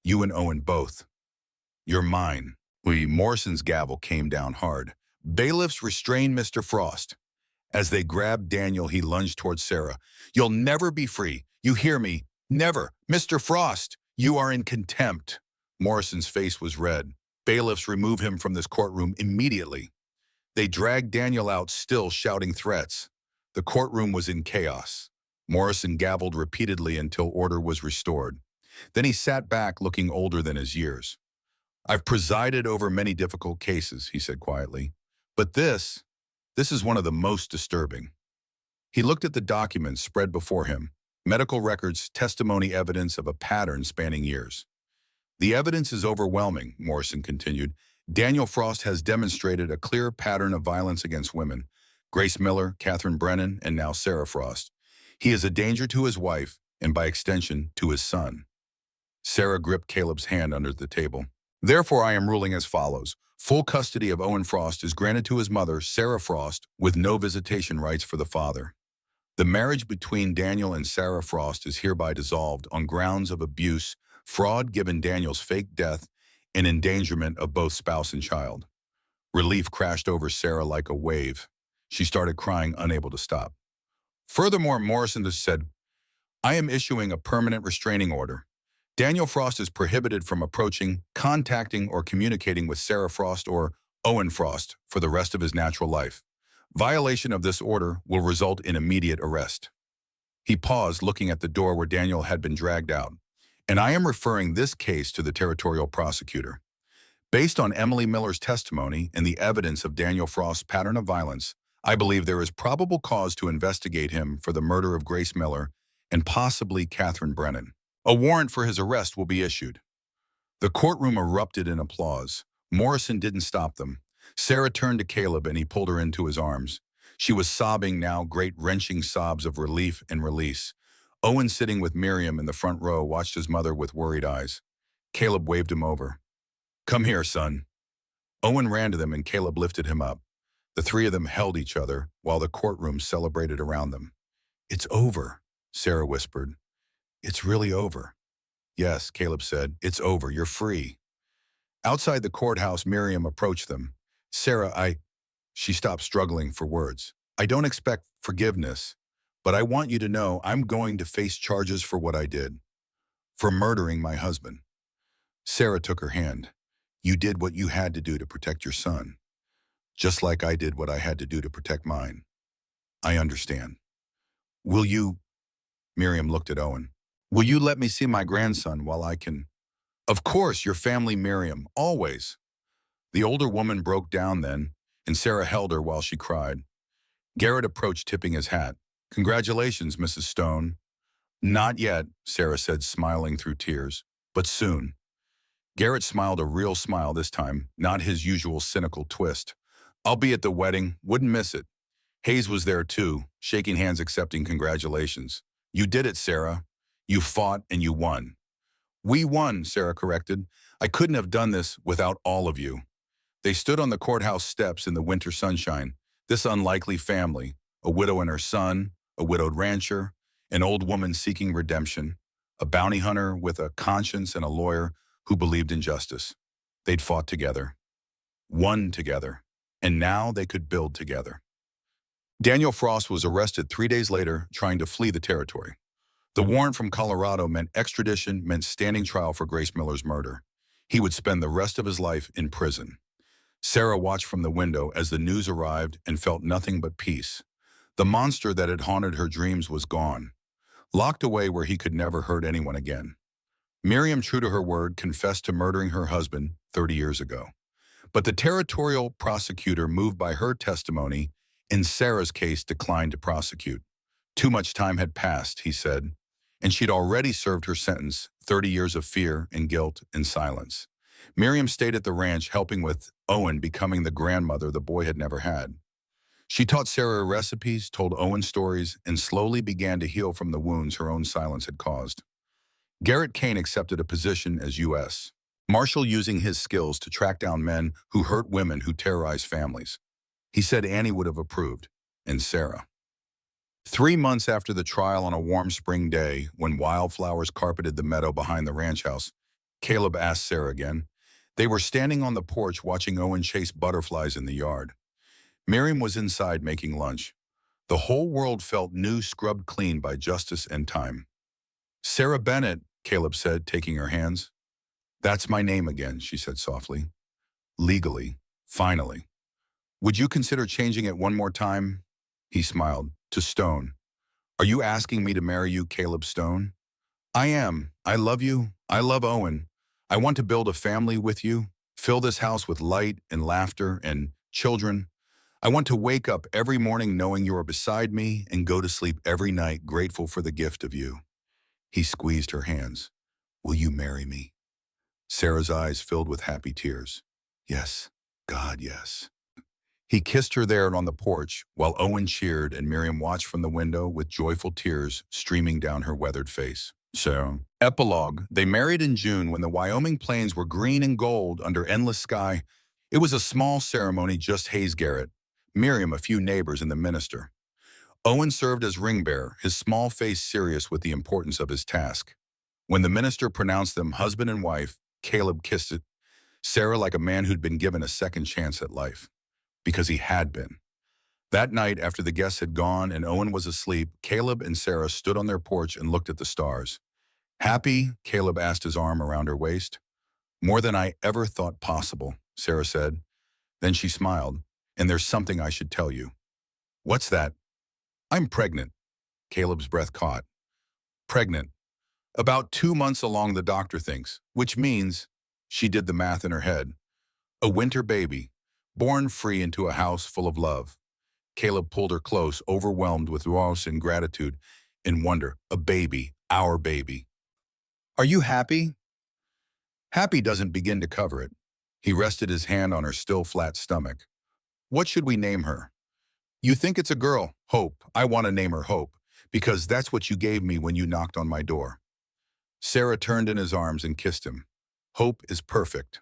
You and Owen both. You're mine. Morrison's gavel came down hard. Bailiffs, restrain Mr. Frost. As they grabbed Daniel, he lunged towards Sarah. You'll never be free. You hear me? Never. Mr. Frost, you are in contempt. Morrison's face was red. Bailiffs, remove him from this courtroom immediately. They dragged Daniel out, still shouting threats. The courtroom was in chaos. Morrison gavelled repeatedly until order was restored. Then he sat back, looking older than his years. I've presided over many difficult cases, he said quietly. But this is one of the most disturbing. He looked at the documents spread before him, medical records, testimony, evidence of a pattern spanning years. The evidence is overwhelming, Morrison continued. Daniel Frost has demonstrated a clear pattern of violence against women. Grace Miller, Catherine Brennan, and now Sarah Frost. He is a danger to his wife and, by extension, to his son. Sarah gripped Caleb's hand under the table. Therefore, I am ruling as follows. Full custody of Owen Frost is granted to his mother, Sarah Frost, with no visitation rights for the father. The marriage between Daniel and Sarah Frost is hereby dissolved on grounds of abuse, fraud given Daniel's fake death, and endangerment of both spouse and child. Relief crashed over Sarah like a wave. She started crying, unable to stop. Furthermore, Morrison has said, I am issuing a permanent restraining order. Daniel Frost is prohibited from approaching, contacting, or communicating with Sarah Frost or Owen Frost for the rest of his natural life. Violation of this order will result in immediate arrest. He paused, looking at the door where Daniel had been dragged out. And I am referring this case to the territorial prosecutor. Based on Emily Miller's testimony and the evidence of Daniel Frost's pattern of violence, I believe there is probable cause to investigate him for the murder of Grace Miller and possibly Catherine Brennan. A warrant for his arrest will be issued. The courtroom erupted in applause. Morrison didn't stop them. Sarah turned to Caleb and he pulled her into his arms. She was sobbing now, great wrenching sobs of relief and release. Owen, sitting with Miriam in the front row, watched his mother with worried eyes. Caleb waved him over. Come here, son. Owen ran to them and Caleb lifted him up. The three of them held each other while the courtroom celebrated around them. It's over, Sarah whispered. It's really over. Yes, Caleb said. It's over. You're free. Outside the courthouse, Miriam approached them. Sarah, She stopped, struggling for words. I don't expect forgiveness, but I want you to know I'm going to face charges for what I did. For murdering my husband. Sarah took her hand. You did what you had to do to protect your son. Just like I did what I had to do to protect mine. I understand. Will you? Miriam looked at Owen. Will you let me see my grandson while I can? Of course, your family, Miriam, always. The older woman broke down then, and Sarah held her while she cried. Garrett approached, tipping his hat. Congratulations, Mrs. Stone. Not yet, Sarah said, smiling through tears, but soon. Garrett smiled, a real smile this time, not his usual cynical twist. I'll be at the wedding, wouldn't miss it. Hayes was there too, shaking hands, accepting congratulations. You did it, Sarah. You fought and you won. We won, Sarah corrected. I couldn't have done this without all of you. They stood on the courthouse steps in the winter sunshine, this unlikely family, a widow and her son, a widowed rancher, an old woman seeking redemption, a bounty hunter with a conscience and a lawyer who believed in justice. They'd fought together, won together, and now they could build together. Daniel Frost was arrested 3 days later, trying to flee the territory. The warrant from Colorado meant extradition, meant standing trial for Grace Miller's murder. He would spend the rest of his life in prison. Sarah watched from the window as the news arrived and felt nothing but peace. The monster that had haunted her dreams was gone, locked away where he could never hurt anyone again. Miriam, true to her word, confessed to murdering her husband 30 years ago. But the territorial prosecutor, moved by her testimony, in Sarah's case, declined to prosecute. Too much time had passed, he said, and she'd already served her sentence, 30 years of fear and guilt and silence. Miriam stayed at the ranch, helping with Owen becoming the grandmother the boy had never had. She taught Sarah recipes, told Owen stories, and slowly began to heal from the wounds her own silence had caused. Garrett Kane accepted a position as U.S. Marshal, using his skills to track down men who hurt women, who terrorized families. He said Annie would have approved, and Sarah. 3 months after the trial, on a warm spring day, when wildflowers carpeted the meadow behind the ranch house, Caleb asked Sarah again. They were standing on the porch watching Owen chase butterflies in the yard. Miriam was inside making lunch. The whole world felt new, scrubbed clean by justice and time. Sarah Bennett, Caleb said, taking her hands. That's my name again, she said softly. Legally, finally. Would you consider changing it one more time? He smiled. To Stone. Are you asking me to marry you, Caleb Stone? I am. I love you. I love Owen. I want to build a family with you, fill this house with light and laughter and children. I want to wake up every morning knowing you are beside me and go to sleep every night grateful for the gift of you. He squeezed her hands. Will you marry me? Sarah's eyes filled with happy tears. Yes, God, yes. He kissed her there on the porch while Owen cheered and Miriam watched from the window with joyful tears streaming down her weathered face. So, epilogue. They married in June when the Wyoming plains were green and gold under endless sky. It was a small ceremony, just Hayes Garrett, Miriam, a few neighbors, and the minister. Owen served as ring bearer, his small face serious with the importance of his task. When the minister pronounced them husband and wife, Caleb kissed it, Sarah like a man who'd been given a second chance at life. Because he had been. That night, after the guests had gone and Owen was asleep, Caleb and Sarah stood on their porch and looked at the stars. Happy? Caleb asked, his arm around her waist. More than I ever thought possible, Sarah said. Then she smiled. And there's something I should tell you. What's that? I'm pregnant. Caleb's breath caught. Pregnant. About 2 months along, the doctor thinks, which means, she did the math in her head, a winter baby, born free into a house full of love. Caleb pulled her close, overwhelmed with loss and gratitude and wonder. A baby, our baby. Are you happy? Happy doesn't begin to cover it. He rested his hand on her still flat stomach. What should we name her? You think it's a girl? Hope. I want to name her Hope, because that's what you gave me when you knocked on my door. Sarah turned in his arms and kissed him. Hope is perfect.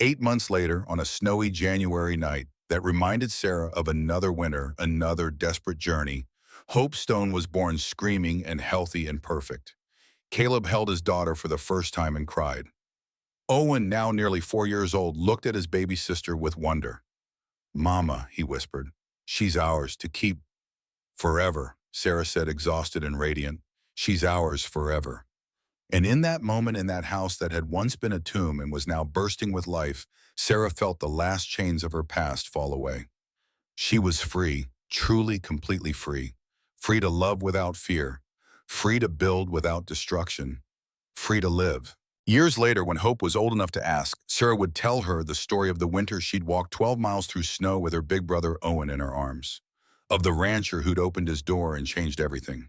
8 months later, on a snowy January night that reminded Sarah of another winter, another desperate journey, Hope Stone was born screaming and healthy and perfect. Caleb held his daughter for the first time and cried. Owen, now nearly 4 years old, looked at his baby sister with wonder. Mama, he whispered, she's ours to keep forever, Sarah said, exhausted and radiant. She's ours forever. And in that moment, in that house that had once been a tomb and was now bursting with life, Sarah felt the last chains of her past fall away. She was free, truly, completely free. Free to love without fear. Free to build without destruction. Free to live. Years later, when Hope was old enough to ask, Sarah would tell her the story of the winter she'd walked 12 miles through snow with her big brother Owen in her arms. Of the rancher who'd opened his door and changed everything.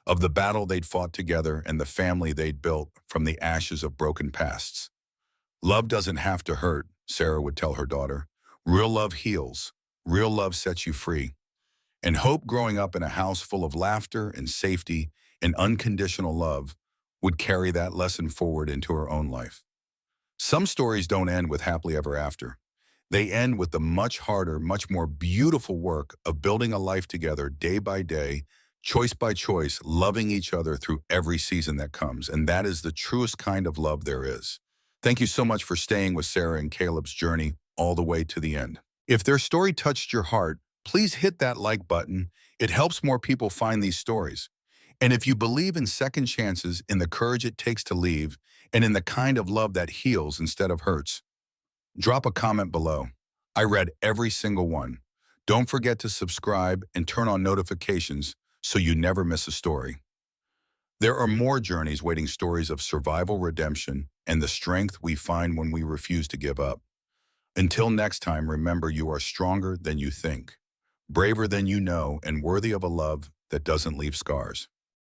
Of the battle they'd fought together and the family they'd built from the ashes of broken pasts. Love doesn't have to hurt, Sarah would tell her daughter. Real love heals. Real love sets you free. And Hope, growing up in a house full of laughter and safety and unconditional love, would carry that lesson forward into her own life. Some stories don't end with happily ever after. They end with the much harder, much more beautiful work of building a life together day by day, choice by choice, loving each other through every season that comes. And that is the truest kind of love there is. Thank you so much for staying with Sarah and Caleb's journey all the way to the end. If their story touched your heart, please hit that like button. It helps more people find these stories. And if you believe in second chances, in the courage it takes to leave, and in the kind of love that heals instead of hurts, drop a comment below. I read every single one. Don't forget to subscribe and turn on notifications so you never miss a story. There are more journeys waiting, stories of survival, redemption, and the strength we find when we refuse to give up. Until next time, remember, you are stronger than you think, braver than you know, and worthy of a love that doesn't leave scars.